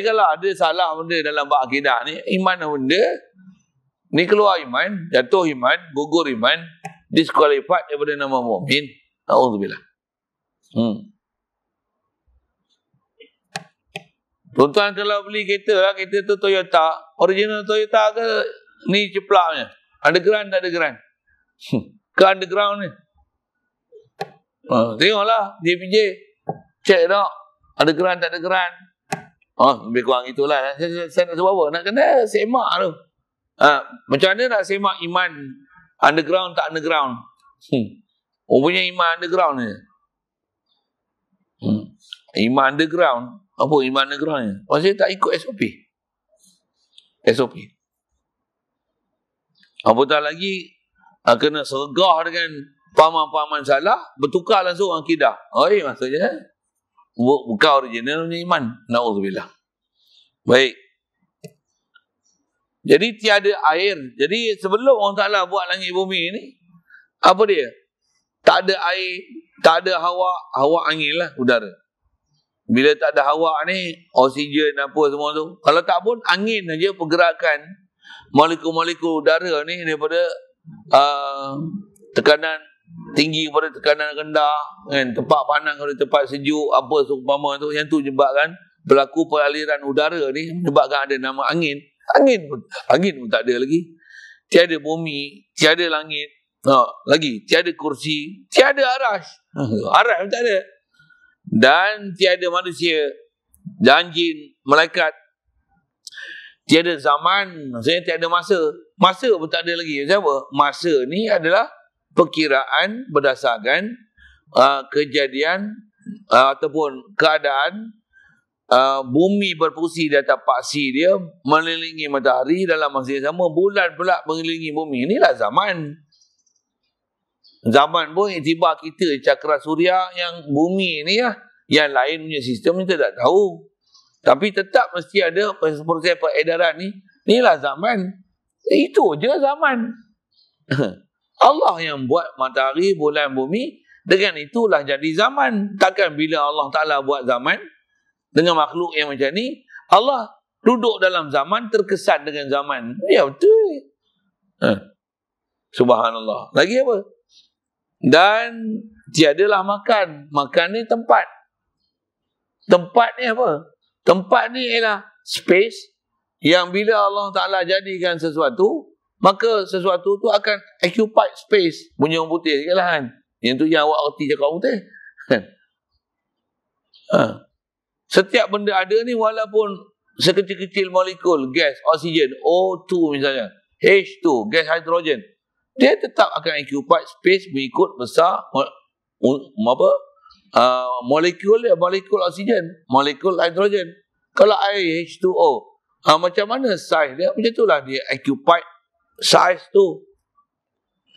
Kalau ada salah benda dalam bab akidah ni, iman benda, ni keluar iman, jatuh iman, gugur iman, disqualified daripada nama mukmin. Auzubillah. Tuan-tuan kalau beli kereta lah, kereta tu Toyota, original Toyota ke ni ceplaknya? Underground tak underground? Ke underground ni? Tengoklah DPJ, check tak underground tak underground. Lebih kurang itulah. Saya nak sebut apa? Nak kena semak tu. Macam mana nak semak iman underground tak underground? Punya iman underground ni. Iman underground. Apa iman underground ni? Maksudnya tak ikut SOP. Apatah lagi kena sergah dengan pahaman-pahaman salah, bertukar langsung akidah. Maksudnya bukan original punya iman. Na'udzubillah. Baik. Jadi tiada air. Jadi sebelum Allah Ta'ala buat langit bumi ni, apa dia? Tak ada air, tak ada hawa angin lah, udara. Bila tak ada hawa ni, oksigen apa semua tu. Kalau tak pun angin saja pergerakan molekul-molekul udara ni daripada tekanan tinggi kepada tekanan rendah, kan? Tempat panas kepada tempat sejuk, apa seumpama tu, yang tu menyebabkan berlaku peraliran udara ni, menyebabkan ada nama angin. Angin pun tak ada lagi. Tiada bumi, tiada langit, lagi tiada kursi, tiada arash. Arash pun tak ada. Dan tiada manusia dan jin, malaikat. Tiada zaman, maksudnya tiada masa. Masa pun tak ada lagi. Siapa? Masa ni adalah perkiraan berdasarkan kejadian ataupun keadaan bumi berfungsi di atas paksi dia, mengelilingi matahari dalam masa yang sama, bulan pula mengelilingi bumi. Inilah zaman. Zaman pun iktibar kita cakra suria yang bumi ni lah. Yang lain punya sistem kita tak tahu. Tapi tetap mesti ada proses peredaran ni. Inilah zaman. Itu je zaman. Allah yang buat matahari, bulan, bumi. Dengan itulah jadi zaman. Takkan bila Allah Ta'ala buat zaman dengan makhluk yang macam ni, Allah duduk dalam zaman, terkesan dengan zaman. Ya betul. Subhanallah. Lagi apa? Dan tiadalah makan. Makan ni tempat. Tempat ni apa? Tempat ni ialah space yang bila Allah Ta'ala jadikan sesuatu, maka sesuatu tu akan occupy space. Bunyi orang putih sikit lah kan. Yang tu yang awak erti cakap orang putih. Setiap benda ada ni walaupun sekecil-kecil molekul gas, oksigen, O2 misalnya, H2, gas hidrogen, dia tetap akan occupy space mengikut besar molekul oksigen, molekul hidrogen. Kalau air H2O, macam mana saiz dia? Macam itulah dia occupy saiz tu.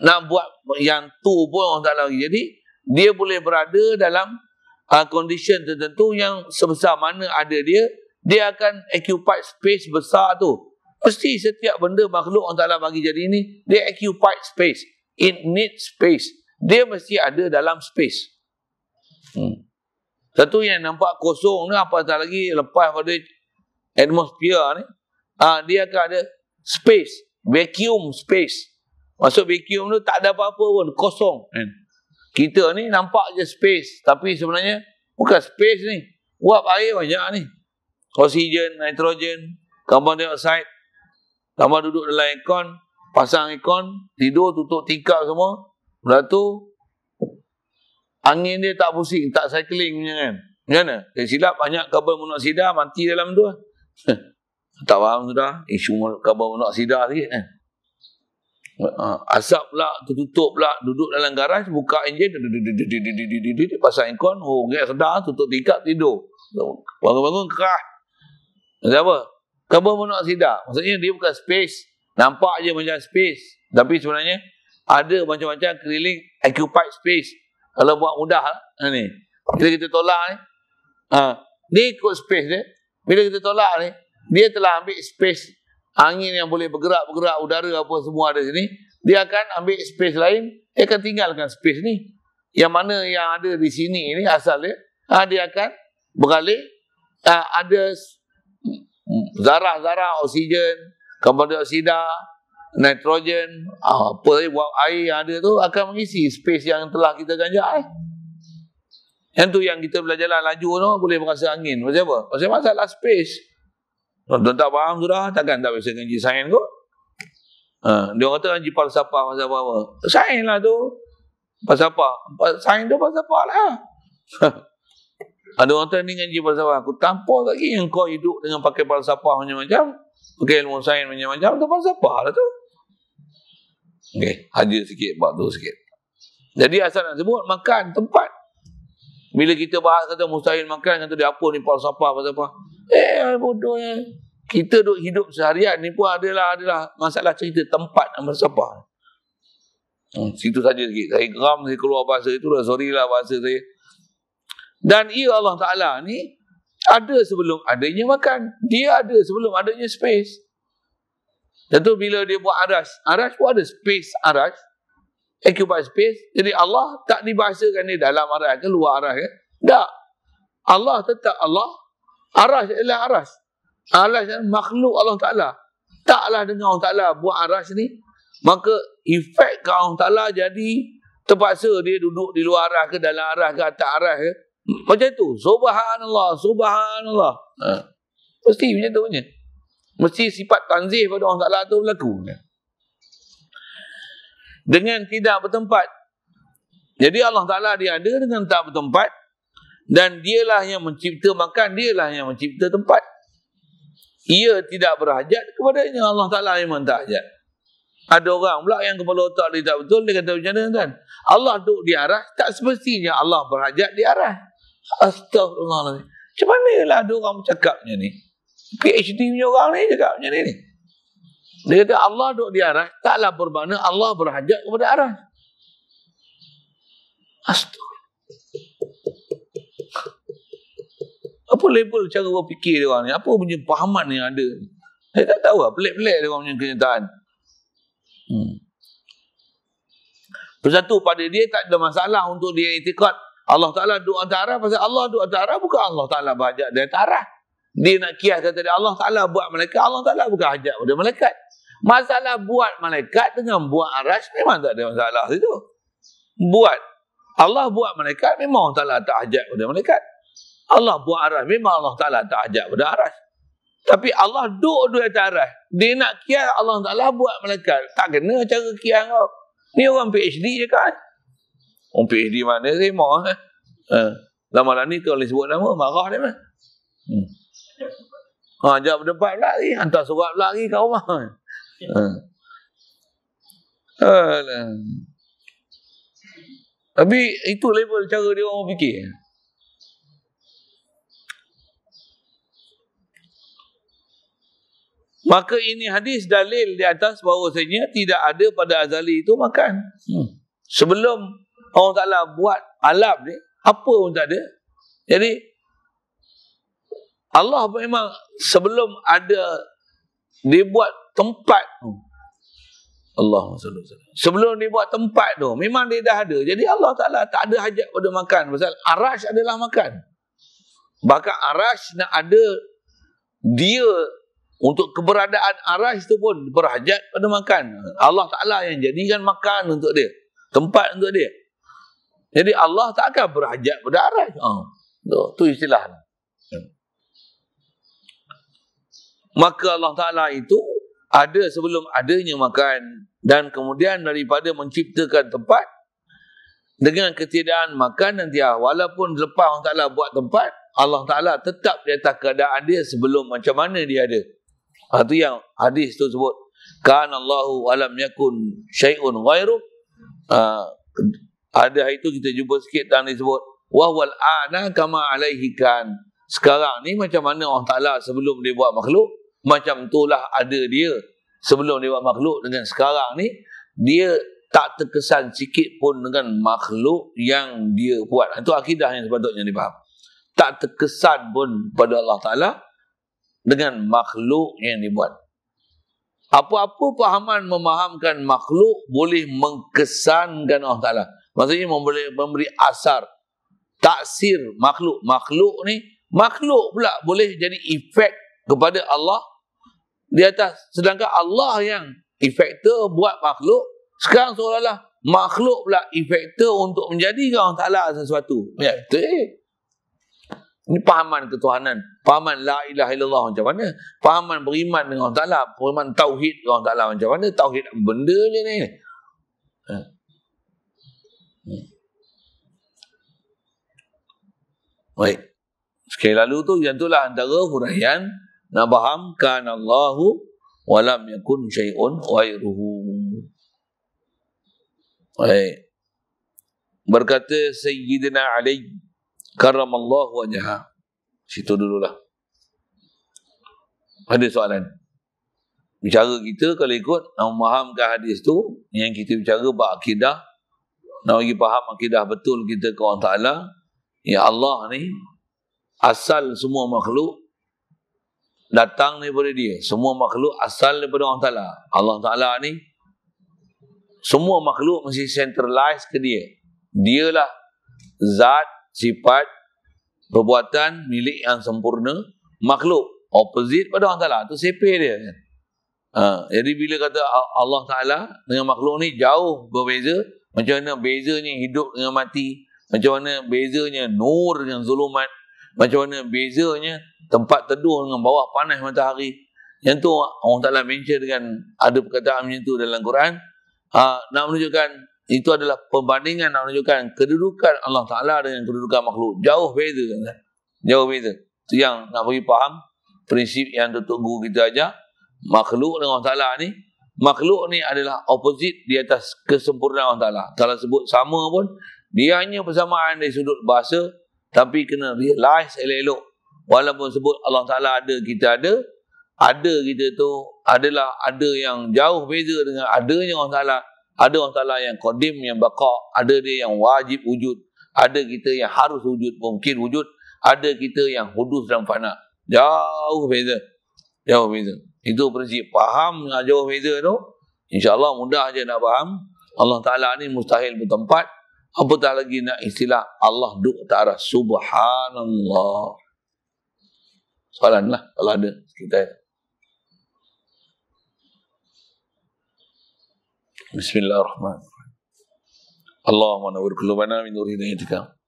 Nak buat yang tu pun orang tak lagi. Jadi dia boleh berada dalam condition tertentu yang sebesar mana ada dia akan occupy space besar tu. Mesti setiap benda makhluk Allah Ta'ala bagi jadi ni, dia occupy space. It needs space. Dia mesti ada dalam space. Satu yang nampak kosong ni, apatah lagi lepas pada atmosphere ni, dia akan ada space. Vacuum space. Maksud vacuum tu tak ada apa-apa pun, kosong. Kita ni nampak je space. Tapi sebenarnya bukan space ni. Uap air banyak ni. Oksigen, nitrogen, carbon dioxide. Tambah duduk dalam aircon, pasang aircon, tidur, tutup tingkap semua. Lepas tu, angin dia tak pusing, tak cycling punya kan. Macam mana? Dia silap banyak karbon monoksida mati dalam tu. Tak faham sudah. Isu karbon monoksida sikit kan. Asap pula, tertutup pula, duduk dalam garaj, buka enjin, pasang aircon, gak sedar, tutup tingkap, tidur. Bangun-bangun kerah. Maksud apa? Karbon monoksida. Maksudnya dia bukan space. Nampak je macam space. Tapi sebenarnya ada macam-macam keliling occupied space. Kalau buat mudah ni. Bila kita tolak ni, dia ikut space dia. Bila kita tolak ni, dia telah ambil space angin yang boleh bergerak, udara apa semua ada sini. Dia akan ambil space lain, dia akan tinggalkan space ni. Yang mana yang ada di sini ni asal dia, dia akan beralih, ada zarah-zarah oksigen, karbon dioksida, nitrogen, apa tadi buat air yang ada tu akan mengisi space yang telah kita ganjak. Yang tu yang kita bila jalan laju tu boleh berasa angin. Macam apa? Pasal masalah space. Tuan-tuan tak faham sudah, takkan tak biasa ngaji sains kot. Dia orang kata ngaji falsafah pasal apa? Sains lah tu. Falsafah. Sains tu falsafah lah. Ada orang kata ni ngaji falsafah. Aku tampol lagi yang kau hidup dengan pakai falsafah macam-macam. Pakai ilmu sains macam-macam. Tu falsafah lah tu. Okay, hadir sikit, buat tu sikit. Jadi asal nak sebut, makan tempat. Bila kita bahas kata mustahil makan, kata dia apa ni falsafah. Bodohnya. Kita duk hidup seharian ni pun adalah masalah cerita tempat dan falsafah. Situ saja sikit. Saya geram, saya keluar bahasa itu dah, sorry lah bahasa saya. Dan Allah Ta'ala ni ada sebelum adanya makan. Dia ada sebelum adanya space. Tentu bila dia buat aras pun ada space aras. Occupied space. Jadi Allah tak dibahasakan dia dalam aras ke luar aras ke. Tak. Allah tetap Allah. Aras adalah aras. Aras adalah makhluk Allah Ta'ala. Taklah dengan Allah Ta'ala buat aras ni, maka efek ke Allah Ta'ala jadi terpaksa dia duduk di luar aras ke dalam aras ke atas aras ke. Macam tu. Subhanallah. Subhanallah. Mesti macam tu punya. Mesti sifat tanzih pada Allah Ta'ala tu berlaku. Dengan tidak bertempat. Jadi Allah Ta'ala dia ada dengan tak bertempat. Dan dialah yang mencipta makan. Dialah yang mencipta tempat. Ia tidak berhajat kepadanya. Allah Ta'ala memang tak hajat. Ada orang pula yang kepala otak dia tak betul. Dia kata macam mana kan? Allah duduk di arah. Tak semestinya Allah berhajat di arah. Astagfirullahaladzim. Macam mana lah ada orang bercakap macam ni? PhD punya orang ni cakap macam ni. Dia kata Allah duduk di arah. Taklah bermakna Allah berhajat kepada arah. Astagfirullah. Apa label cara berfikir dia orang ni? Apa punya pahaman yang ada? Saya tak tahu lah. Pelik-pelik dia orang punya kenyataan. Bersatu pada dia tak ada masalah untuk dia itikad Allah Ta'ala duduk atas arah. Pasal Allah duduk atas arah bukan Allah Ta'ala berhajat di atas arah. Dia nak kias kata dia Allah Ta'ala buat malaikat. Allah Ta'ala bukan hajat pada malaikat. Masalah buat malaikat dengan buat aras memang tak ada masalah situ. Buat Allah buat malaikat memang Allah Ta'ala tak hajat pada malaikat. Allah buat aras memang Allah Ta'ala tak hajat pada aras. Tapi Allah duduk di atas aras. Dia nak kias Allah Ta'ala buat malaikat. Tak kena cara kias kau. Ni orang PhD je kan. Orang PhD mana saya mau. Lama-lama ni kalau sebut nama marah dia mah. Jawab berdebat pula lagi. Hantar surat pula lagi kat rumah. Tapi itu level cara dia orang fikir. Maka ini hadis dalil di atas bahawasanya tidak ada pada azali itu makan. Sebelum Allah Ta'ala buat alam ni, apa pun tak ada. Jadi Allah memang sebelum ada dia buat tempat tu. Allahumma salli alaihi wasallam. Sebelum dia buat tempat tu, memang dia dah ada. Jadi Allah Ta'ala tak ada hajat pada makan. Pasal arash adalah makan. Bahkan arash nak ada dia untuk keberadaan arash tu pun berhajat pada makan. Allah Ta'ala yang jadikan makan untuk dia. Tempat untuk dia. Jadi Allah tak akan berhajat pada arash. Tu istilah. Maka Allah Ta'ala itu ada sebelum adanya makan. Dan kemudian daripada menciptakan tempat, dengan ketiadaan makan dan tiar. Walaupun lepas Allah Ta'ala buat tempat, Allah Ta'ala tetap di atas keadaan dia sebelum macam mana dia ada. Itu yang hadis tu sebut. Kana Allahu alam yakun syai'un ghairu. Ada itu kita jumpa sikit dan disebut. Wahwal a'na kama alaihi kan. Sekarang ni macam mana Allah Ta'ala sebelum dia buat makhluk, macam itulah ada dia sebelum dia buat makhluk. Dengan sekarang ni, dia tak terkesan sikit pun dengan makhluk yang dia buat. Itu akidah yang sepatutnya dipaham. Tak terkesan pun pada Allah Ta'ala dengan makhluk yang dibuat. Apa-apa pahaman memahamkan makhluk boleh mengkesankan Allah Ta'ala. Maksudnya memberi asar, taksir makhluk. Makhluk ni, makhluk pula boleh jadi efek kepada Allah di atas. Sedangkan Allah yang efektor buat makhluk, sekarang seolah-olah makhluk pula efektor untuk menjadikan Allah Ta'ala sesuatu. Ya, betul. Ini pahaman ketuhanan. Pahaman la ilaha illallah macam mana? Pahaman beriman dengan Allah Ta'ala. Pahaman tauhid dengan Allah Ta'ala macam mana? Tauhid benda je ni. Baik. Sekali lalu tu, yang itulah antara huraian nak faham kan Allahu walam yakun syai'un ghairuhu. Baik. Berkata Sayyidina Ali karramallahu wajhah. Situ dululah. Ada soalan. Bicara kita kalau ikut nak memahamkan hadis tu, yang kita bicara bab akidah, nak bagi faham akidah betul kita ke Allah Ta'ala. Ya Allah ni asal semua makhluk datang daripada dia. Semua makhluk asal daripada Allah Ta'ala. Allah Ta'ala ni semua makhluk mesti centralize ke dia. Dialah zat, sifat, perbuatan, milik yang sempurna. Makhluk opposite pada Allah Ta'ala. Itu separe dia. Jadi bila kata Allah Ta'ala dengan makhluk ni jauh berbeza. Macam mana bezanya hidup dengan mati. Macam mana bezanya nur dengan zulumat. Macam mana bezanya tempat teduh dengan bawah panas matahari. Yang tu Allah Ta'ala mention dengan ada perkataan macam tu dalam Quran. Nak menunjukkan itu adalah perbandingan, nak menunjukkan kedudukan Allah Ta'ala dengan kedudukan makhluk. Jauh beza kan? Jauh beza. Itu yang nak bagi faham prinsip yang Datuk Guru kita ajar. Makhluk dengan Allah Ta'ala ni, makhluk ni adalah opposite di atas kesempurnaan Allah Ta'ala. Kalau sebut sama pun, dia hanya persamaan dari sudut bahasa, tapi kena realize elok-elok. Walaupun sebut Allah Ta'ala ada, kita ada kita tu adalah ada yang jauh beza dengan adanya Allah Ta'ala. Ada Allah Ta'ala yang qadim, yang baqa', ada dia yang wajib wujud, ada kita yang harus wujud, mungkin wujud, ada kita yang hudus dan fana. Jauh beza. Jauh beza. Itu prinsip. Faham jauh beza tu, insya-Allah mudah je nak faham. Allah Ta'ala ni mustahil bertempat. Apatah lagi nak istilah Allah duduk ke atas. Subhanallah. Soalan lah kalau ada kita. Bismillahirrahmanirrahim. Allahumma nawwir qulubana min nuri hidayatika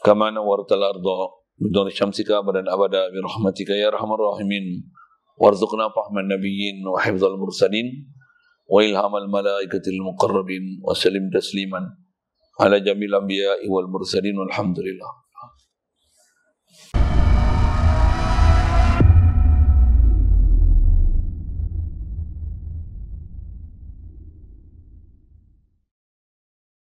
kama nawwartal arda bi nuri syamsika abadan abada bi rahmatika ya arhamar rahimin. Warzuqna fahman nabiyyin wa hifdzal mursalin wa ilhamal malaikatil muqarrabin wa sallim tasliman ala jamil anbiya'i wal mursalin walhamdulillah.